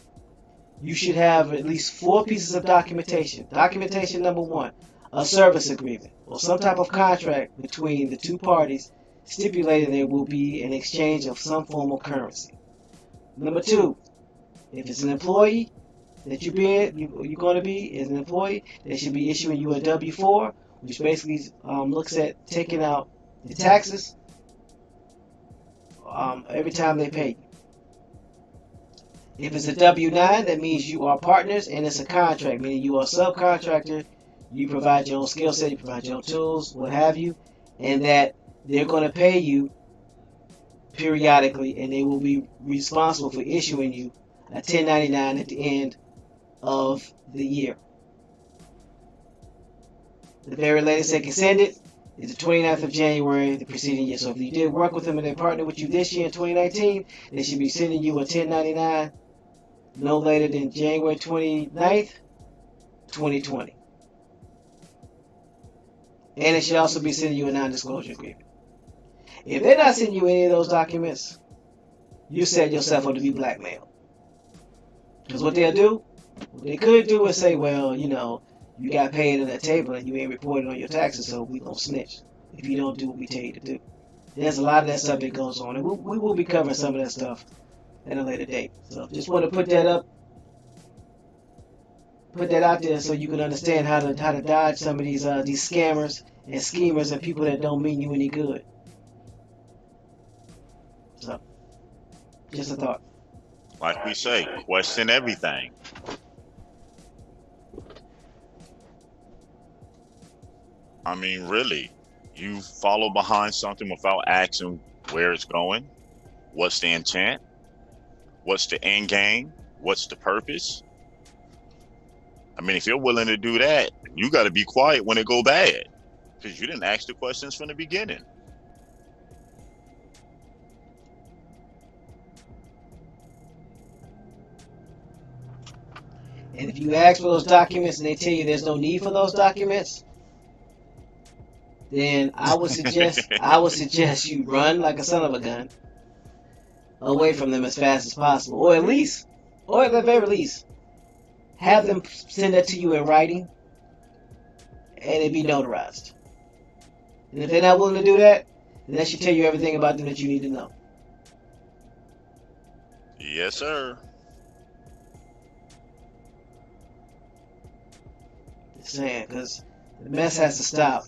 you should have at least 4 pieces of documentation. Documentation number 1, a service agreement or some type of contract between the two parties stipulating there will be an exchange of some form of currency. Number 2, if it's an employee that you're going to be as an employee, they should be issuing you a W-4, which basically looks at taking out the taxes every time they pay you. If it's a W-9, that means you are partners, and it's a contract, meaning you are a subcontractor. You provide your own skill set, you provide your own tools, what have you, and that they're going to pay you periodically, and they will be responsible for issuing you a 1099 at the end of the year. The very latest they can send it is the 29th of January the preceding year. So if you did work with them and they partnered with you this year in 2019, they should be sending you a 1099 no later than January 29th, 2020. And it should also be sending you a non-disclosure agreement. If they're not sending you any of those documents, you set yourself up to be blackmailed. Because what they'll do, what they could do is say, well, you know, you got paid at that table and you ain't reported on your taxes, so we gonna snitch if you don't do what we tell you to do. There's a lot of that stuff that goes on, and we will be covering some of that stuff at a later date. So just want to put that out there so you can understand how to dodge some of these scammers and schemers and people that don't mean you any good. So, just a thought. Like we say, question everything. I mean, really, you follow behind something without asking where it's going, what's the intent, what's the end game, what's the purpose. I mean, if you're willing to do that, you got to be quiet when it go bad, because you didn't ask the questions from the beginning. And if you ask for those documents and they tell you there's no need for those documents, then I would suggest you run like a son of a gun away from them as fast as possible, or at the very least, have them send that to you in writing and it be notarized. And if they're not willing to do that, then that should tell you everything about them that you need to know. Yes, sir. Just saying, because the mess has to stop.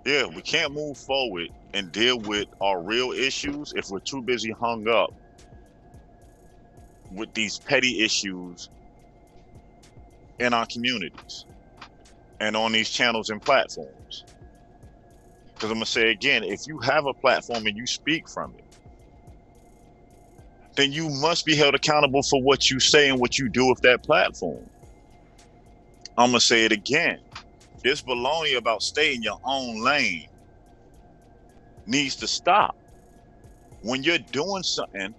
Yeah, we can't move forward and deal with our real issues if we're too busy hung up with these petty issues in our communities and on these channels and platforms. Because I'm going to say again, if you have a platform and you speak from it, then you must be held accountable for what you say and what you do with that platform. I'm going to say it again. This baloney about stay in your own lane needs to stop. When you're doing something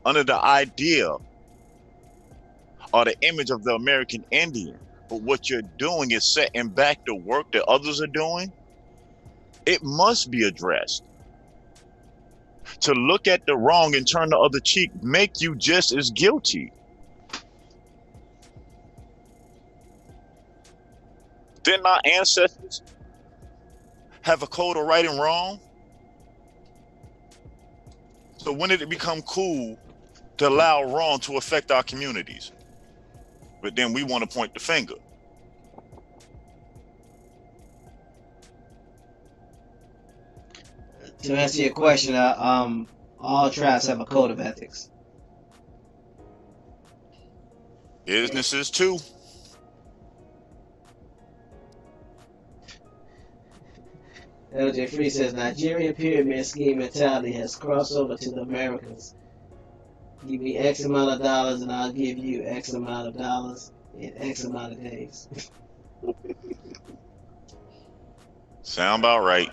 under the idea or the image of the American Indian, but what you're doing is setting back the work that others are doing, it must be addressed. To look at the wrong and turn the other cheek make you just as guilty. Didn't our ancestors have a code of right and wrong? So when did it become cool to allow wrong to affect our communities? But then we want to point the finger. To answer your question, all tribes have a code of ethics. Businesses too. LJ Free says Nigerian pyramid scheme mentality has crossed over to the Americans. Give me X amount of dollars and I'll give you X amount of dollars in X amount of days. Sound about right.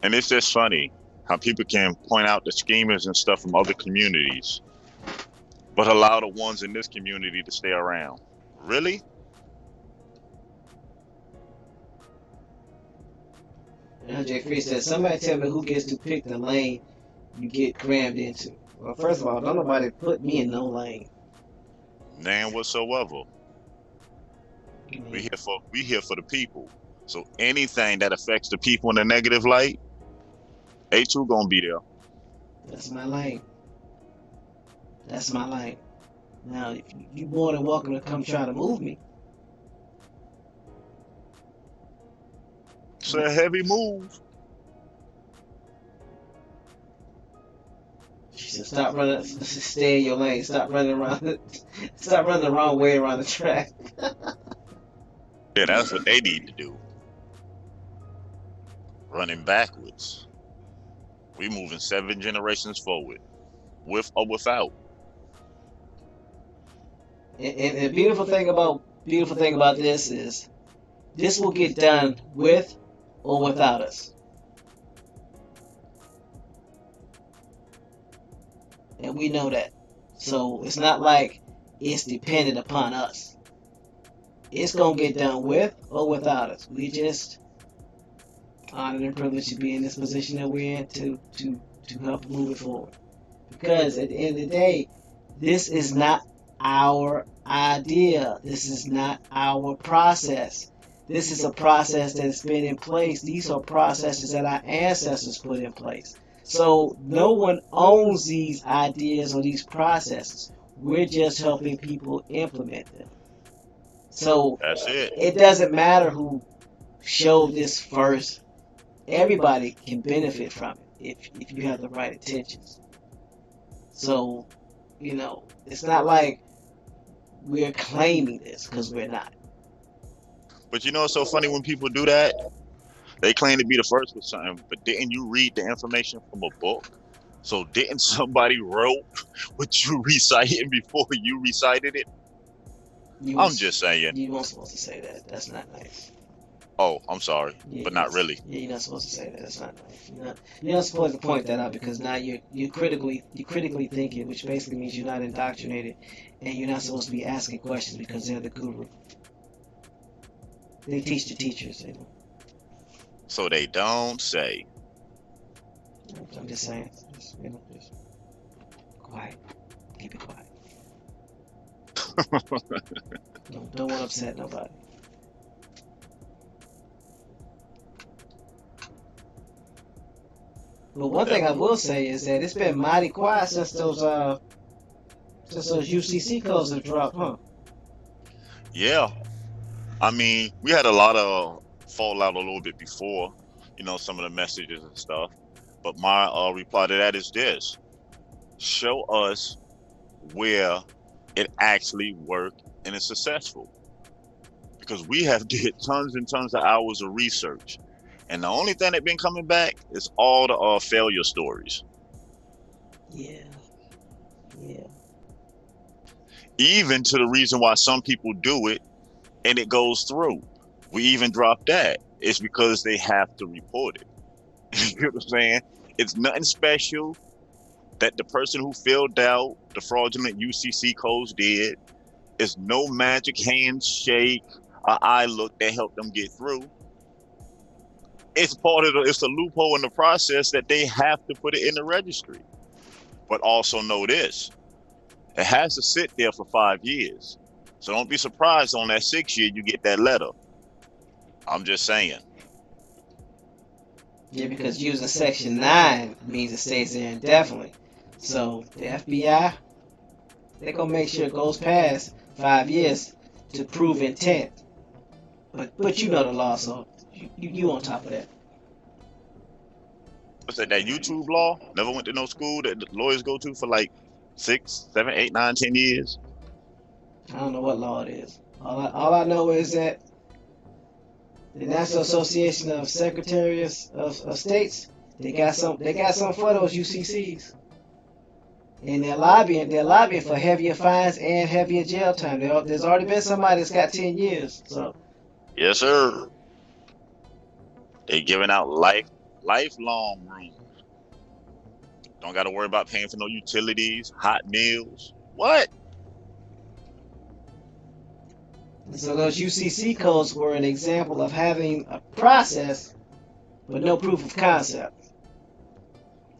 And it's just funny how people can point out the schemers and stuff from other communities, but allow the ones in this community to stay around. Really? LJ Free says, somebody tell me who gets to pick the lane you get crammed into. Well, first of all, don't nobody put me in no lane. None whatsoever. We here for the people. So anything that affects the people in a negative light, A2 gonna be there. That's my lane. That's my lane. Now, if you're more than welcome to come try to move me. It's a heavy move. She said, "Stop running. Stay in your lane. Stop running around. Stop running the wrong way around the track." Yeah, that's what they need to do. Running backwards. We moving 7 generations forward, with or without. And the beautiful thing about this is this will get done with or without us. And we know that. So it's not like it's dependent upon us. It's going to get done with or without us. We just honored and privileged to be in this position that we're in to help move it forward. Because at the end of the day, this is not our idea. This is not our process. This is a process that's been in place. These are processes that our ancestors put in place. So no one owns these ideas or these processes. We're just helping people implement them. So That's it. it doesn't matter who showed this first. Everybody can benefit from it if you have the right intentions. So, it's not like we're claiming this, because we're not. But you know, it's so funny when people do that. They claim to be the first with something, but didn't you read the information from a book? So didn't somebody wrote what you reciting before you recited it? I'm just saying. You weren't supposed to say that. That's not nice. Oh, I'm sorry, Yeah, but not really. Yeah, you're not supposed to say that. That's not nice. You're not supposed to point that out, because now you're critically thinking, which basically means you're not indoctrinated, and you're not supposed to be asking questions because they're the guru. They teach the teachers. So they don't say. I'm just saying. Just quiet. Keep it quiet. Don't want to upset nobody. But one thing I will say is that it's been mighty quiet since those UCC codes have dropped, huh? Yeah, I mean, we had a lot of fallout a little bit before, some of the messages and stuff. But my reply to that is this: show us where it actually worked and is successful. Because we have did tons and tons of hours of research, and the only thing that been coming back is all the failure stories. Yeah. Even to the reason why some people do it and it goes through. We even dropped that. It's because they have to report it. You know what I'm saying? It's nothing special that the person who filled out the fraudulent UCC codes did. It's no magic handshake or eye look that helped them get through. It's it's a loophole in the process that they have to put it in the registry. But also know this: it has to sit there for 5 years. So don't be surprised on that 6th year you get that letter. I'm just saying. Yeah, because using Section 9 means it stays there indefinitely. So the FBI, they're going to make sure it goes past 5 years to prove intent. But you know the law, so you on top of that. What's that YouTube law? Never went to no school that the lawyers go to for like 6, 7, 8, 9, 10 years. I don't know what law it is. All I know is that the National Association of Secretaries of States, they got some for those UCCs, and they're lobbying for heavier fines and heavier jail time. There's already been somebody that's got 10 years. So yes, sir. They giving out lifelong rooms. Don't got to worry about paying for no utilities, hot meals. What? So those UCC codes were an example of having a process, but no proof of concept.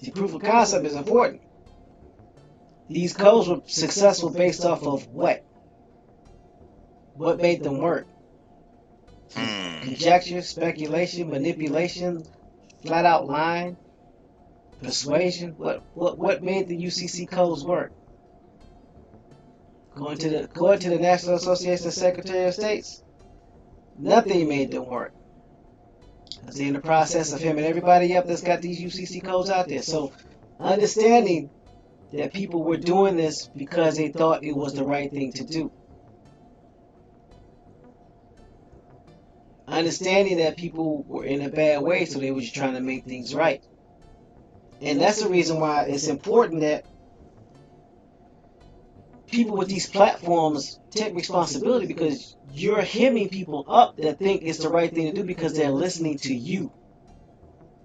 See, proof of concept is important. These codes were successful based off of what? What made them work? Conjecture, speculation, manipulation, flat out lying, persuasion. What made the UCC codes work? According to the National Association of Secretary of States, nothing made them work. Because they're in the process of hemming everybody up that's got these UCC codes out there. So understanding that people were doing this because they thought it was the right thing to do. Understanding that people were in a bad way, so they were just trying to make things right. And that's the reason why it's important that people with these platforms take responsibility, because you're hemming people up that think it's the right thing to do because they're listening to you.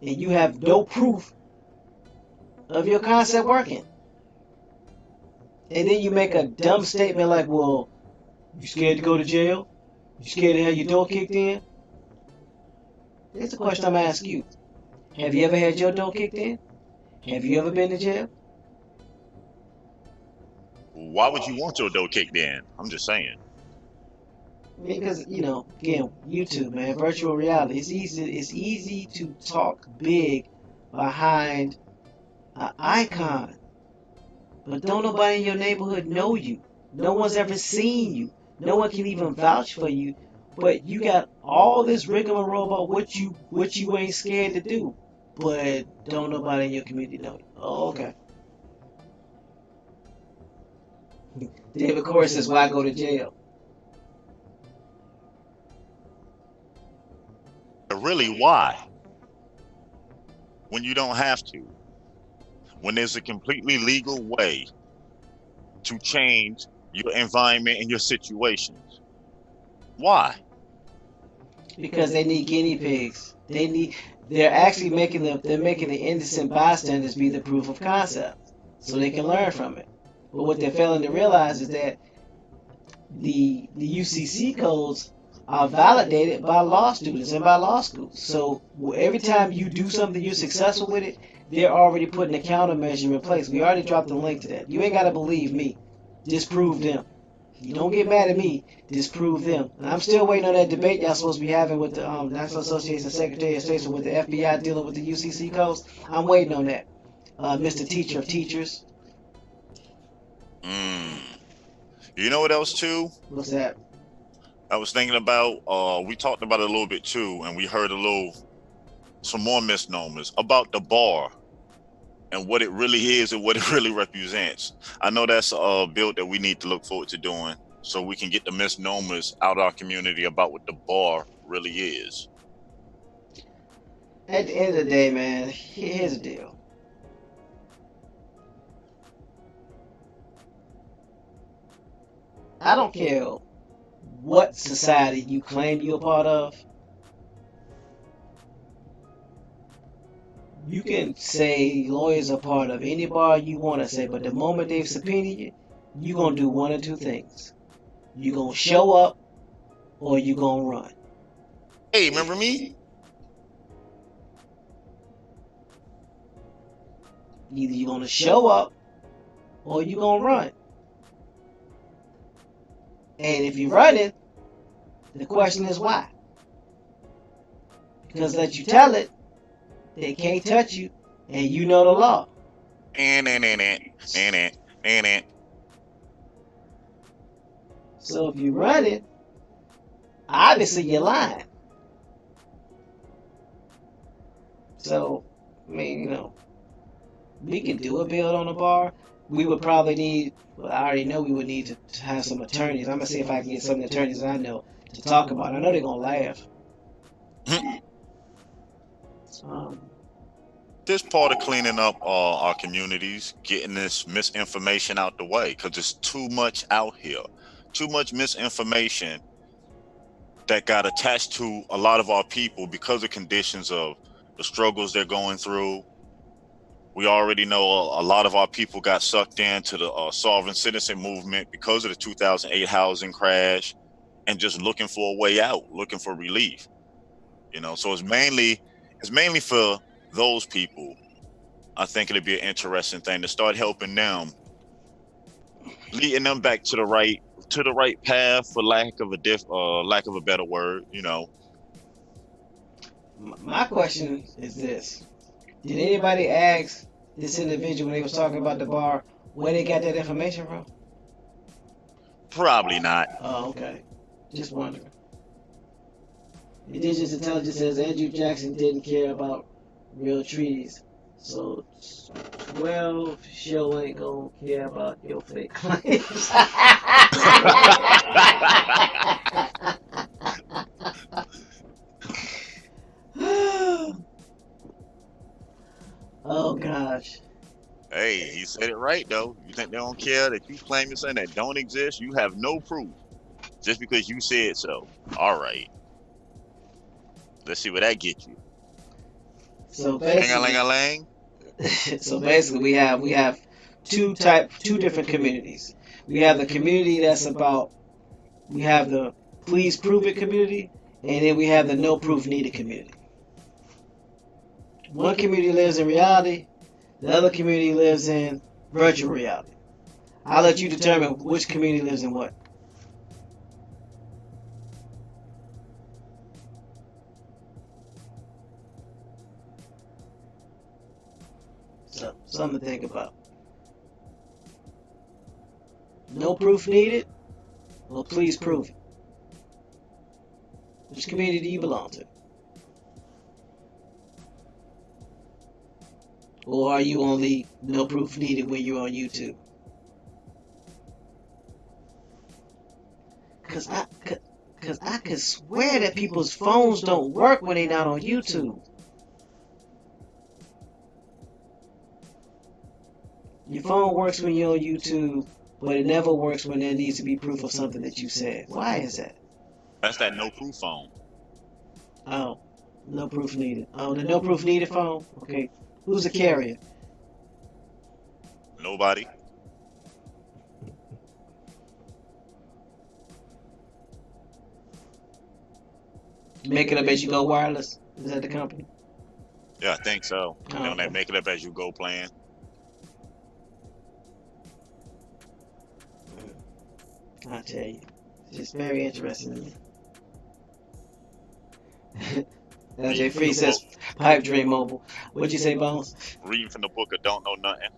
And you have no proof of your concept working. And then you make a dumb statement like, well, you scared to go to jail? You scared to have your door kicked in? Here's the question I'm asking you. Have you ever had your door kicked in? Have you ever been to jail? Why would you want your door kicked in? I'm just saying. Because, again, YouTube, man, virtual reality. It's easy to talk big behind an icon. But don't nobody in your neighborhood know you. No one's ever seen you. No one can even vouch for you. But you got all this rigmarole about what you ain't scared to do. But don't nobody in your community know you. Oh, okay. David Corey says, why go to jail? Really, why? When you don't have to. When there's a completely legal way to change your environment and your situations. Why? Because they need guinea pigs. They're actually making the innocent bystanders be the proof of concept, so they can learn from it. But what they're failing to realize is that the UCC codes are validated by law students and by law schools. So every time you do something, you're successful with it, they're already putting a countermeasure in place. We already dropped the link to that. You ain't got to believe me. Disprove them. You don't get mad at me. Disprove them. And I'm still waiting on that debate y'all supposed to be having with the National Association of Secretary of State, with the FBI dealing with the UCC codes. I'm waiting on that. Mr. Teacher of Teachers. You know what else too? What's that? I was thinking about, we talked about it a little bit too, and we heard some more misnomers about the bar and what it really is and what it really represents. I know that's a bill that we need to look forward to doing so we can get the misnomers out of our community about what the bar really is. At the end of the day, man, here's the deal. I don't care what society you claim you're a part of. You can say lawyers are part of any bar you want to say, but the moment they've subpoenaed you, you're going to do one or two things. You're going to show up or you're going to run. Hey, remember me? Either you're going to show up or you're going to run. And if you're running, the question is why? Because let you tell it, they can't touch you, and you know the law. So if you're running, obviously you're lying. So, I mean, we can do a bill on the bar. We would probably need, well, I already know we would need to have some attorneys. I'm going to see if I can get some of the attorneys I know to talk about it. I know they're going to laugh. This part of cleaning up our communities, getting this misinformation out the way, because there's too much out here. Too much misinformation that got attached to a lot of our people because of conditions of the struggles they're going through. We already know a lot of our people got sucked into the sovereign citizen movement because of the 2008 housing crash and just looking for a way out, looking for relief. So it's mainly for those people. I think it'd be an interesting thing to start helping them, leading them back to the right path, for lack of a better word. My question is this: did anybody ask this individual when they was talking about the bar where they got that information from? Probably not. Oh, okay. Just wondering. Indigenous intelligence says Andrew Jackson didn't care about real treaties, so 12 show ain't gonna care about your fake claims. Oh gosh. Hey, he said it right though. You think they don't care that you claiming something that don't exist? You have no proof. Just because you said so. All right. Let's see where that gets you. So Lang-a-lang-a-lang. basically we have two different communities. We have the community that's about, we have the please prove it community, and then we have the no proof needed community. One community lives in reality, the other community lives in virtual reality. I'll let you determine which community lives in what. So, something to think about. No proof needed? Well, please prove it. Which community do you belong to? Or are you only no proof needed when you're on YouTube? Cause I could swear that people's phones don't work when they're not on YouTube. Your phone works when you're on YouTube, but it never works when there needs to be proof of something that you said. Why is that? That's that no proof phone. Oh, no proof needed. Oh, the no proof needed phone? Okay. Who's the carrier? Nobody. Make it up as you go wireless? Is that the company? Yeah, I think so. Oh, On that okay. make it up as you go plan. I'll tell you. It's just very interesting to me. LJ Free says Pipe Dream Mobile. What'd you say, Bones? Reading from the book of Don't Know Nothing.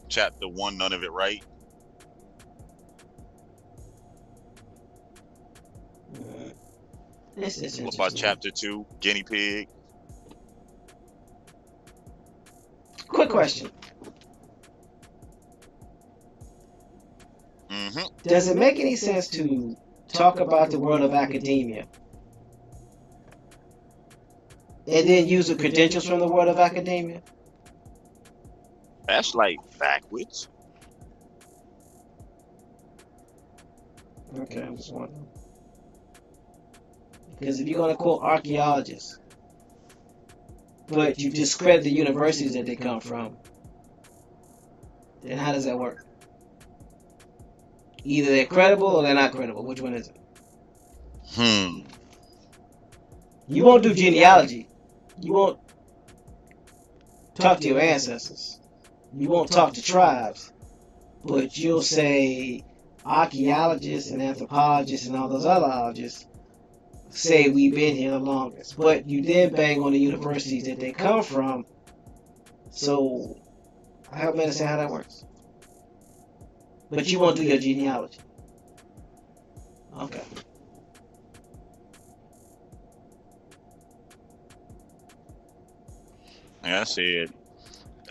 Chapter 1, none of it right. It's What about interesting. chapter 2, guinea pig? Quick question. Mm-hmm. Does it make any sense to talk about the world of academia and then use the credentials from the world of academia? That's like backwards. Okay, I'm just wondering. Because if you're going to quote archaeologists, but you discredit the universities that they come from, then how does that work? Either they're credible or they're not credible. Which one is it? You won't do genealogy. You won't talk to your ancestors. You won't talk to tribes. But you'll say archaeologists and anthropologists and all those other ologists say we've been here the longest. But you then bang on the universities that they come from. So I help me understand how that works. But you won't do your genealogy. Okay. Like I said,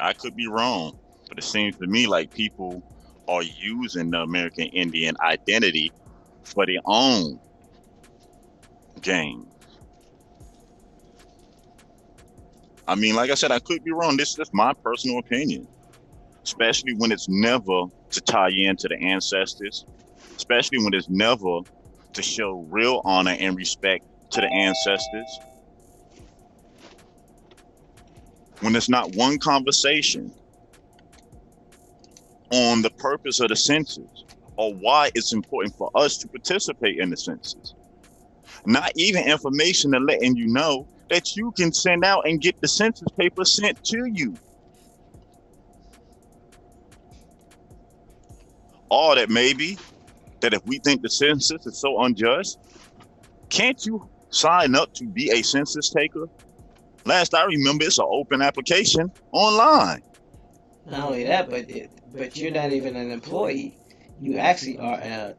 I could be wrong, but it seems to me like people are using the American Indian identity for their own gain. I mean, like I said, I could be wrong. This is just my personal opinion, especially when it's never to tie into the ancestors, especially when it's never to show real honor and respect to the ancestors. When it's not one conversation on the purpose of the census or why it's important for us to participate in the census. Not even information to letting you know that you can send out and get the census paper sent to you. Or that maybe that if we think the census is so unjust, can't you sign up to be a census taker? Last I remember, it's an open application online. Not only that, but you're not even an employee. you actually are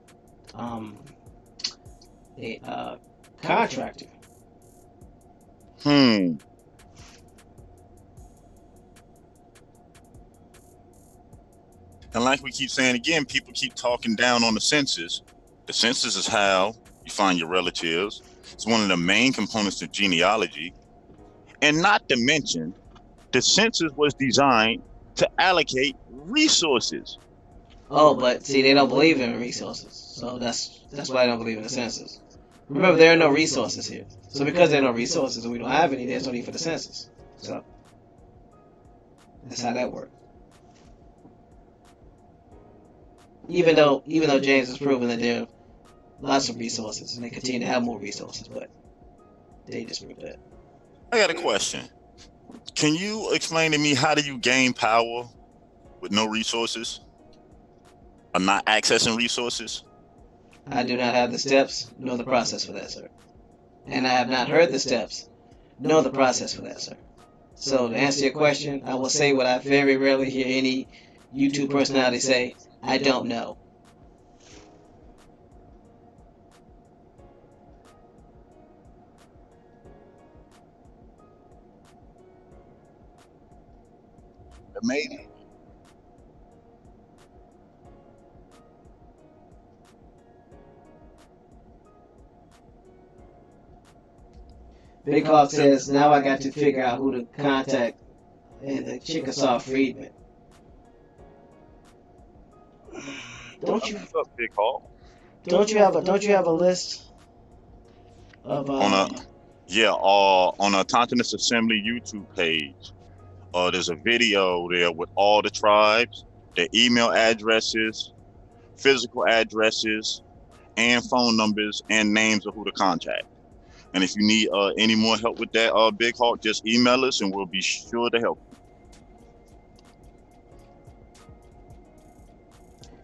a contractor. Hmm. And like we keep saying again, people keep talking down on the census. The census is how you find your relatives. It's one of the main components of genealogy. And not to mention, the census was designed to allocate resources. Oh, but see, they don't believe in resources, so that's why they don't believe in the census. Remember, there are no resources here. So because there are no resources and we don't have any, there's no need for the census. So that's how that works. Even though James has proven that there are lots of resources and they continue to have more resources, but they disproved that. I got a question. Can you explain to me how do you gain power with no resources or not accessing resources? I do not have the steps nor the process for that, sir. And I have not heard the steps nor the process for that, sir. So to answer your question, I will say what I very rarely hear any YouTube personality say, I don't know. Maybe. Big Hawk says, now I got to figure out who to contact in the Chickasaw Freedmen. Don't you? What's up, Big Hawk? Don't you have a list of On on a Auchtoctones Assembly YouTube page. There's a video there with all the tribes, their email addresses, physical addresses, and phone numbers and names of who to contact. And if you need any more help with that, Big Hawk, just email us and we'll be sure to help.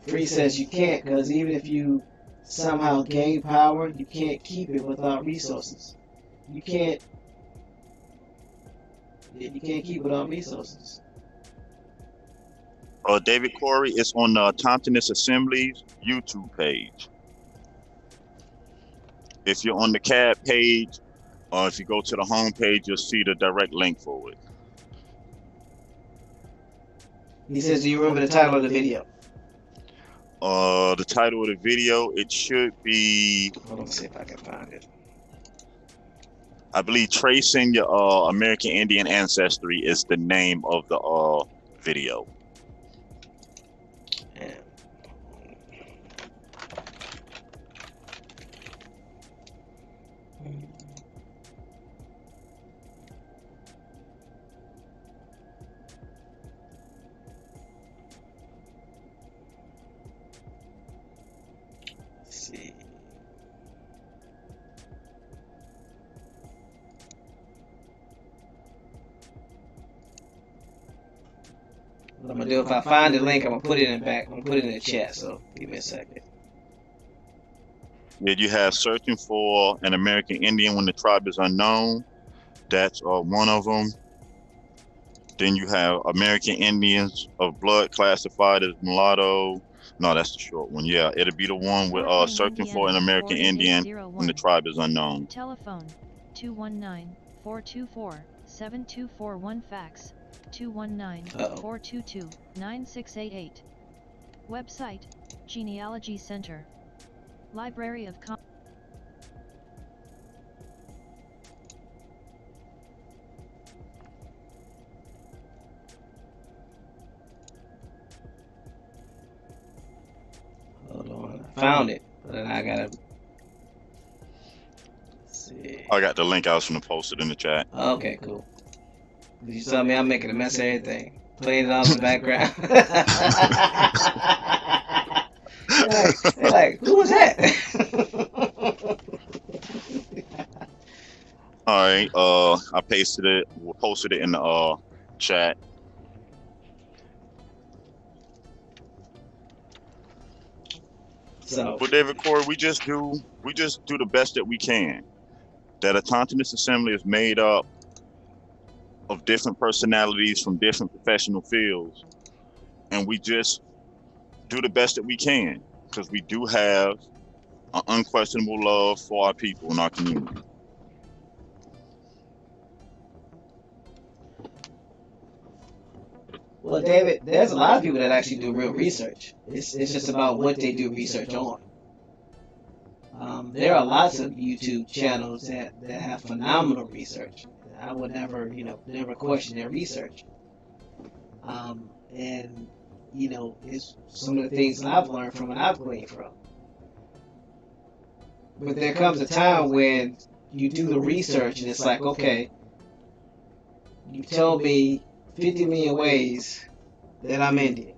Free says you can't, because even if you somehow gain power, you can't keep it without resources. You can't keep it without resources. David Corey, it's on the Auchtoctones Assembly's YouTube page. If you're on the C.A.B page, or if you go to the home page, you'll see the direct link for it. He says, do you remember the title of the video? The title of the video, it should be... Hold on, let's see if I can find it. I believe Tracing Your American Indian Ancestry is the name of the video. See. What I'm gonna do, if I find the link, I'm gonna put it in the chat, so give me a second. Yeah, you have Searching for an American Indian when the tribe is unknown. That's one of them. Then you have American Indians of blood classified as mulatto. No, that's the short one. Yeah, it'll be the one with Searching for an American Indian when the tribe is unknown. Telephone 219-424-7241. Fax 219-422-9688. Website Genealogy Center. Library of Hold on, I found it, but then I gotta see. I got the link. I was going to post it in the chat. Okay, cool. You saw me, I'm making a mess of everything. Playing it all in the background. they're like, who was that? All right. I pasted it. Posted it in the chat. So, But David Corey, we just do the best that we can. That Auchtoctones Assembly is made up of different personalities from different professional fields, and we just do the best that we can, because we do have an unquestionable love for our people in our community. Well, David, there's a lot of people that actually do real research. It's just about what they do research on. There are lots of YouTube channels that have phenomenal research. I would never question their research. And it's some of the things that I've learned from and I've gleaned from. But there comes a time when you do the research and it's like, okay, you told me 50 million ways that I'm Indian.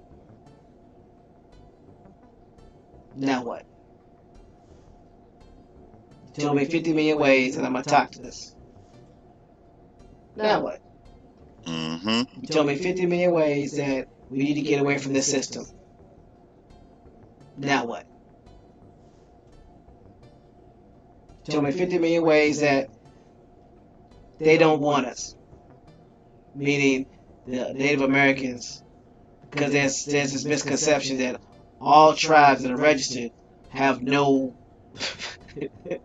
Now what? You told me 50 million ways that I'm Auchtoctones. Now what? Mm-hmm. You told me 50 million ways that we need to get away from this system. Now what? You told me 50 million ways that they don't want us. Meaning the Native Americans, because there's this misconception that all tribes that are registered have no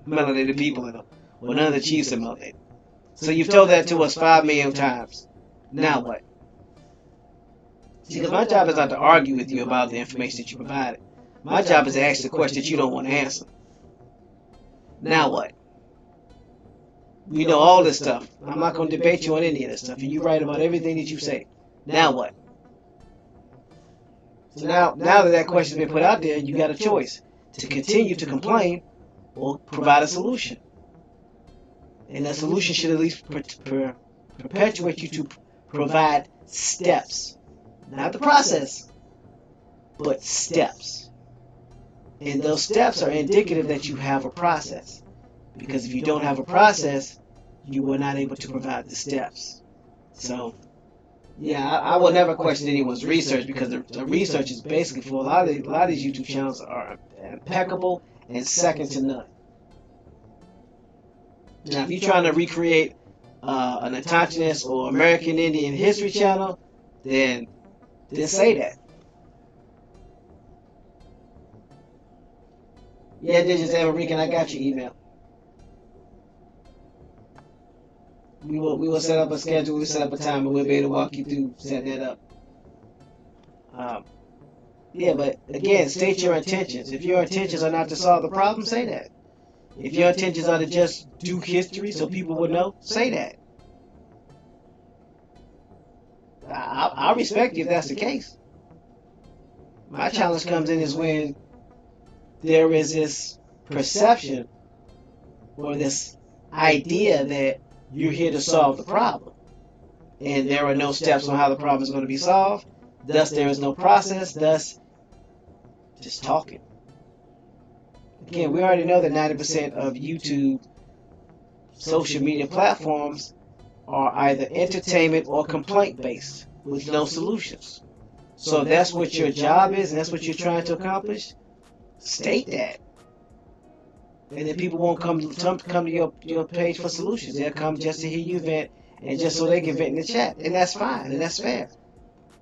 melanated people in them, or none of the chiefs are melanated. So you've told that to us 5 million times. Now what? See, because my job is not to argue with you about the information that you provided. My job is to ask the question that you don't want to answer. Now what? We know all this stuff. I'm not going to debate you on any of this stuff. And you right about everything that you say. Now what? So now that question's been put out there, you got a choice to continue to complain or provide a solution. And that solution should at least perpetuate you to provide steps. Not the process, but steps. And those steps are indicative that you have a process. Because if you don't have a process, you were not able to provide the steps. So, yeah, I will never question anyone's research, because the research is basically, for a lot of these YouTube channels are impeccable and second to none. Now, if you're trying to recreate an Indigenous or American Indian history channel, then say that. Yeah, Indigenous American, I got your email. We will set up a schedule, we'll set up a time, and we'll be able to walk you through setting that up. Yeah, but again, state your intentions. If your intentions are not to solve the problem, say that. If your intentions are to just do history so people would know, say that. I'll respect you if that's the case. My challenge comes in is when there is this perception or this idea that you're here to solve the problem, and there are no steps on how the problem is going to be solved. Thus, there is no process. Thus, just talking. Again, we already know that 90% of YouTube social media platforms are either entertainment or complaint based with no solutions. So if that's what your job is and that's what you're trying to accomplish, state that. And then people won't come to your page for solutions. They'll come just to hear you vent and just so they can vent in the chat. And that's fine and that's fair.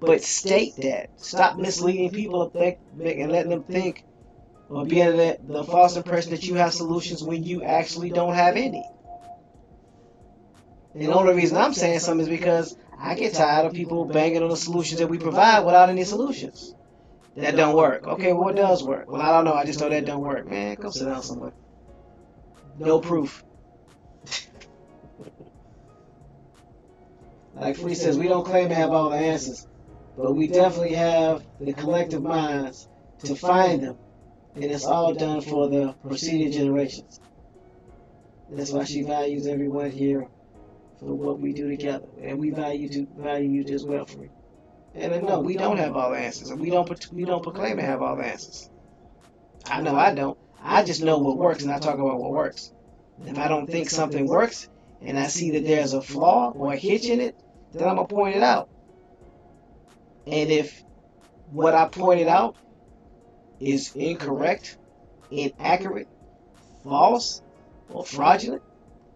But state that. Stop misleading people and letting them think or be under the false impression that you have solutions when you actually don't have any. And the only reason I'm saying something is because I get tired of people banging on the solutions that we provide without any solutions. That don't work. Okay, well, what does work? Well, I don't know. I just know that don't work. Man, go sit down somewhere. No proof. Like Free says, we don't claim to have all the answers, but we definitely have the collective minds to find them, and it's all done for the preceding generations. That's why she values everyone here for what we do together, and we value you as well, Free. And no, we don't have all the answers, and we don't proclaim to have all the answers. I know I don't. I just know what works, and I talk about what works. If I don't think something works, and I see that there's a flaw or a hitch in it, then I'm going to point it out. And if what I pointed out is incorrect, inaccurate, false, or fraudulent,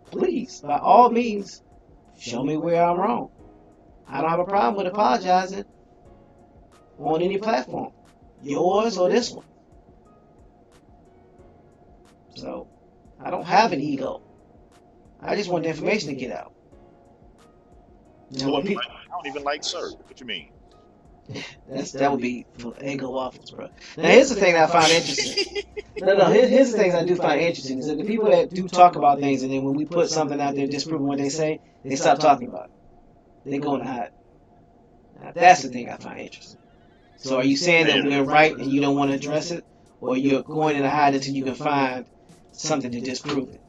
please, by all means, show me where I'm wrong. I don't have a problem with apologizing on any platform. yours or this one. So I don't have an ego. I just want the information to get out. Now, what people, I don't even like sir. What you mean? that would be for Eggo waffles, bro. Now here's the thing that I find interesting. Here's the things I do find interesting is that the people that do talk about things, and then when we put something out there disproving what they say, they stop talking about it. They go and hide. Now, that's the thing I find interesting. So are you saying that we're right and you don't want to address it, or you're going to hide until you can find something to disprove it?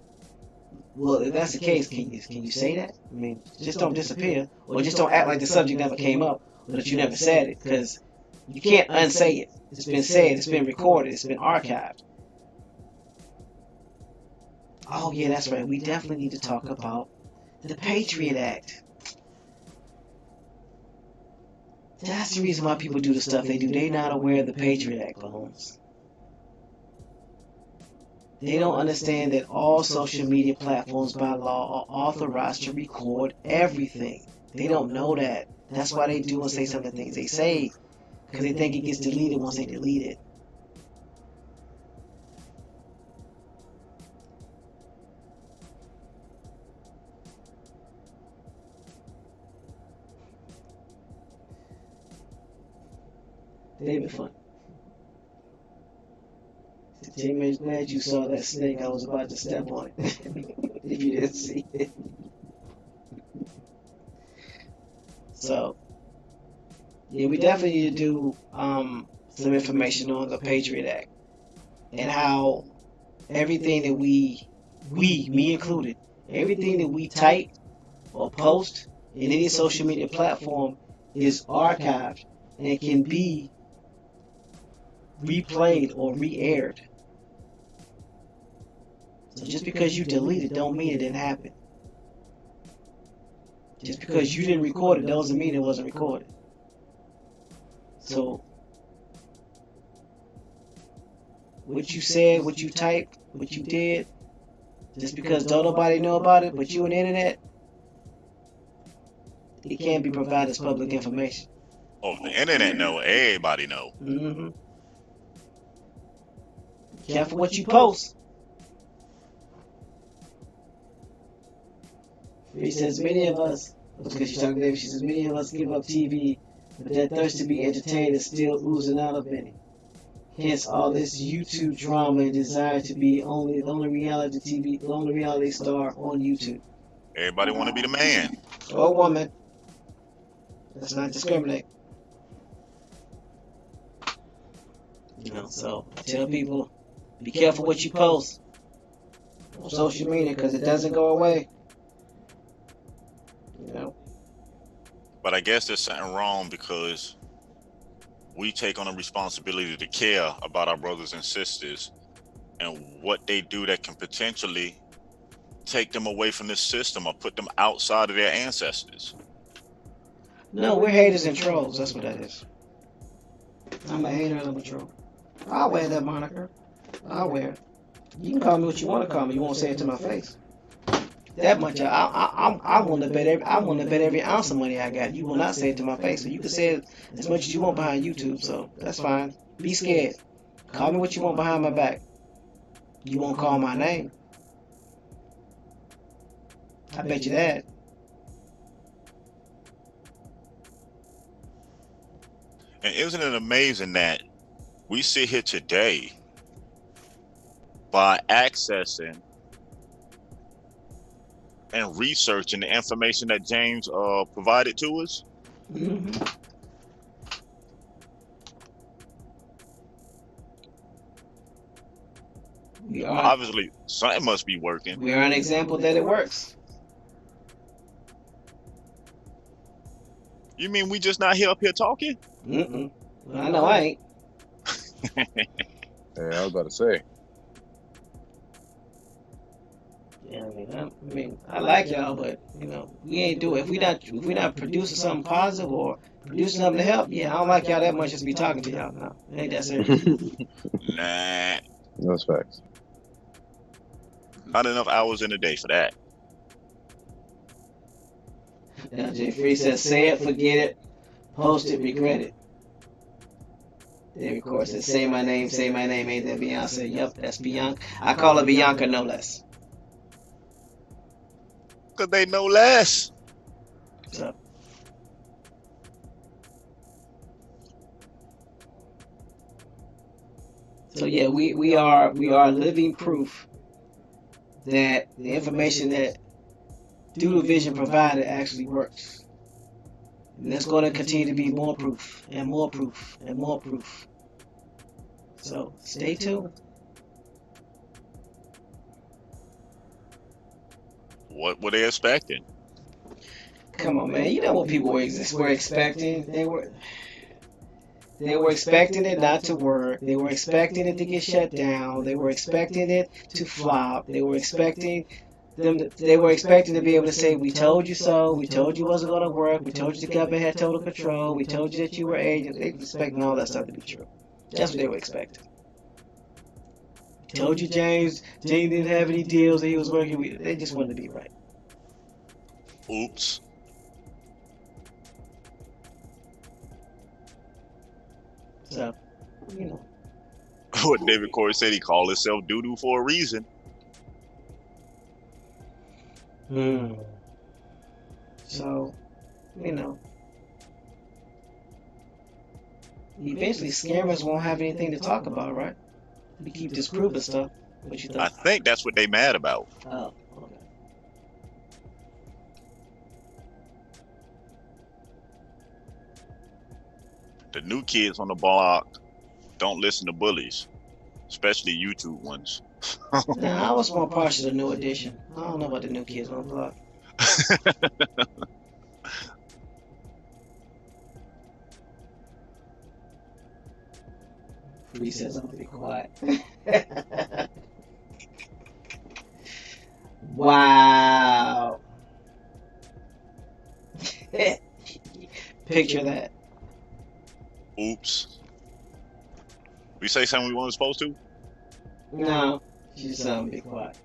Well, if that's the case, can you say that? I mean, just don't disappear, or just don't act like the subject never came up, or that you never said it, because you can't unsay it. It's been said, it's been recorded, it's been archived. Oh yeah, that's right. We definitely need to talk about the Patriot Act. That's the reason why people do the stuff they do. They're not aware of the Patriot Act, Bones. They don't understand that all social media platforms by law are authorized to record everything. They don't know that. That's why they do and say some of the things they say, because they think it gets deleted once they delete it. David Fun. Teammates, glad you saw that snake. I was about to step on it. If you didn't see it. So, yeah, we definitely need to do some information on the Patriot Act and how everything that we, me included, everything that we type or post in any social media platform is archived and it can be replayed or re-aired. So just because you delete it don't mean it didn't happen. Just because you didn't record it doesn't mean it wasn't recorded. So what you said, what you typed, what you did, just because don't nobody know about it but you on the internet, it can't be provided as public information. Oh, the internet know. Everybody know. Mm-hmm. Careful what you post. He says many of us, because she's talking to David, she says many of us give up TV, but that thirst to be entertained is still oozing out of many. Hence all this YouTube drama and desire to be the only reality TV, the only reality star on YouTube. Everybody want to be the man. Or woman. Let's not discriminate. You know, so I tell people, be careful what you post on social media because it doesn't go away. You know. But I guess there's something wrong because we take on a responsibility to care about our brothers and sisters and what they do that can potentially take them away from this system or put them outside of their ancestors. No, we're haters and trolls. That's what that is. I'm a hater and I'm a troll. I'll wear that moniker. I'll wear it. You can call me what you want to call me. You won't say it to my face. That much, I want to bet every ounce of money I got. You will not say it to my face. So you can say it as much as you want behind YouTube. So that's fine. Be scared. Call me what you want behind my back. You won't call my name. I bet you that. And isn't it amazing that we sit here today by accessing and researching the information that James provided to us? Mm-hmm. Obviously, something must be working. We are an example that it works. You mean we just not here up here talking? Mm-mm. Well, I know I ain't. Yeah, I was about to say. Yeah, I mean, I like y'all, but you know, we ain't do it. If we not producing something positive or producing something to help, yeah, I don't like y'all that much. Just be talking to y'all. No, it ain't that serious. Nah, That's facts. not enough hours in a day for that. Now, Jay Free says, say it, forget it, post it, regret it. They record says, say my name, ain't that Beyonce? Yep, that's Bianca. I call her Bianca no less. Because they know less. So yeah, we are living proof that the information that Doodle Vision provided actually works. And there's going to continue to be more proof and more proof and more proof. So stay tuned. What were they expecting? Come on, man. You know what people were expecting? They were expecting it not to work. They were expecting it to get shut down. They were expecting it to flop. They were expecting to be able to say, we told you so. We told you it wasn't going to work. We told you the government had total control. We told you that you were agents. They were expecting all that stuff to be true. That's what they were expecting. Told you James didn't have any deals that he was working with. They just wanted to be right. Oops. So, you know. What David Corey said, he called himself doo-doo for a reason. So, you know. Eventually, scammers won't have anything to talk about, right? We keep disproving stuff. What you think? I think that's what they mad about. Oh, okay. The new kids on the block don't listen to bullies, especially YouTube ones. Nah, I was more partial to New Edition. I don't know about the new kids on the block. Free says I'm gonna be quiet. Wow. Picture that. Oops. We say something we weren't supposed to? No, she just said I'm gonna be quiet.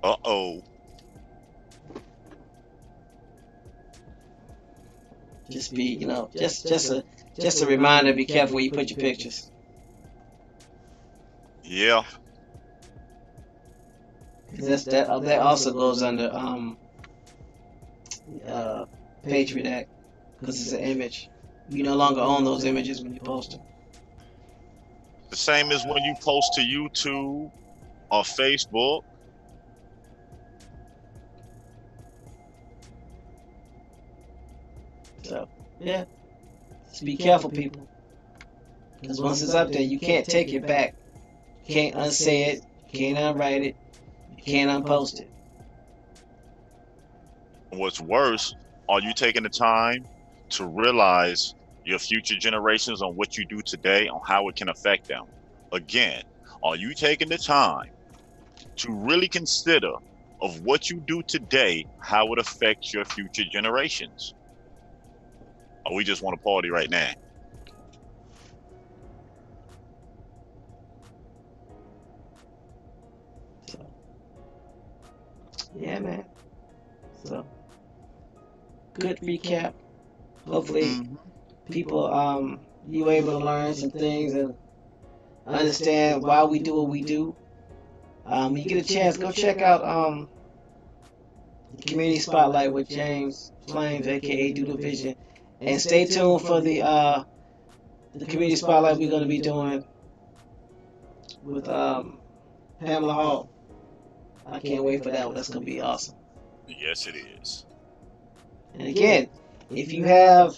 Uh-oh. Just be, you know, just a reminder, be careful where you put your pictures. Yeah. That also goes under Patriot Act, because it's an image. You no longer own those images when you post them. The same as when you post to YouTube or Facebook. So, yeah. Just be careful, people. Because once it's up there, you can't take it back. You can't unsay it. You can't unwrite it. You can't unpost it. What's worse, are you taking the time to realize your future generations on what you do today, on how it can affect them? Again, are you taking the time to really consider of what you do today, how it affects your future generations? Or we just want to party right now? So, yeah, man. So, good recap. Hopefully, people, you were able to learn some things and understand why we do what we do. When you get a chance, go check out the Community Spotlight with James Flames, aka Doodle Vision, and stay tuned for the Community Spotlight we're going to be doing with Pamela Hall. I can't wait for that one. That's going to be awesome. Yes, it is. And again, if you have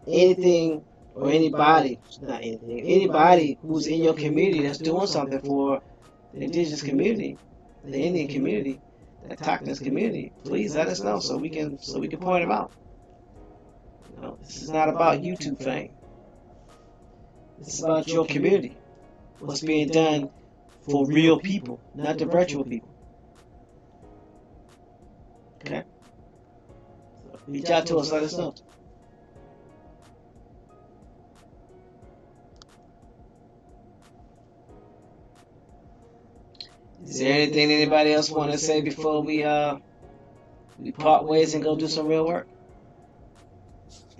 anything or anybody, not anything, anybody who's in your community that's doing something for the indigenous community, the Indian community, the Auchtoctones community, please let us know so we can point them out. You know, this is not about YouTube fame. This is about your community. What's being done for real people, not the virtual people. Okay? So reach out to us, let us know. Is there anything anybody else want to say before we part ways and go do some real work?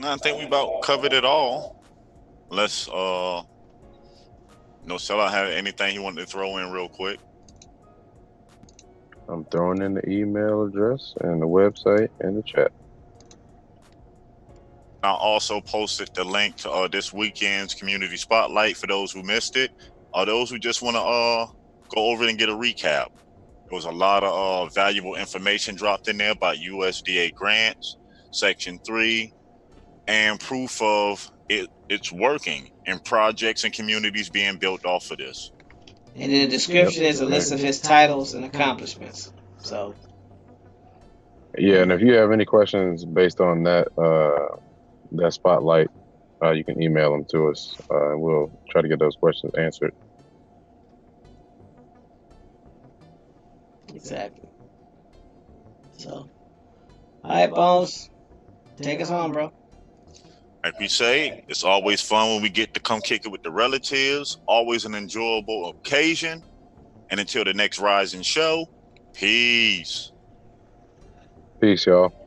I think we about covered it all. Unless no sellout have anything he wanted to throw in real quick. I'm throwing in the email address and the website and the chat. I also posted the link to this weekend's community spotlight for those who missed it, or those who just want to go over it and get a recap. There was a lot of valuable information dropped in there about USDA grants, Section 3, and proof of it's working and projects and communities being built off of this. And in the description is a list of his titles and accomplishments. So Yeah, and if you have any questions based on that that spotlight, you can email them to us, and we'll try to get those questions answered. exactly. So, all right, Bones, take us home, bro. Like we say, it's always fun when we get to come kick it with the relatives. Always an enjoyable occasion. And until the next Rising Show, peace. Peace, y'all.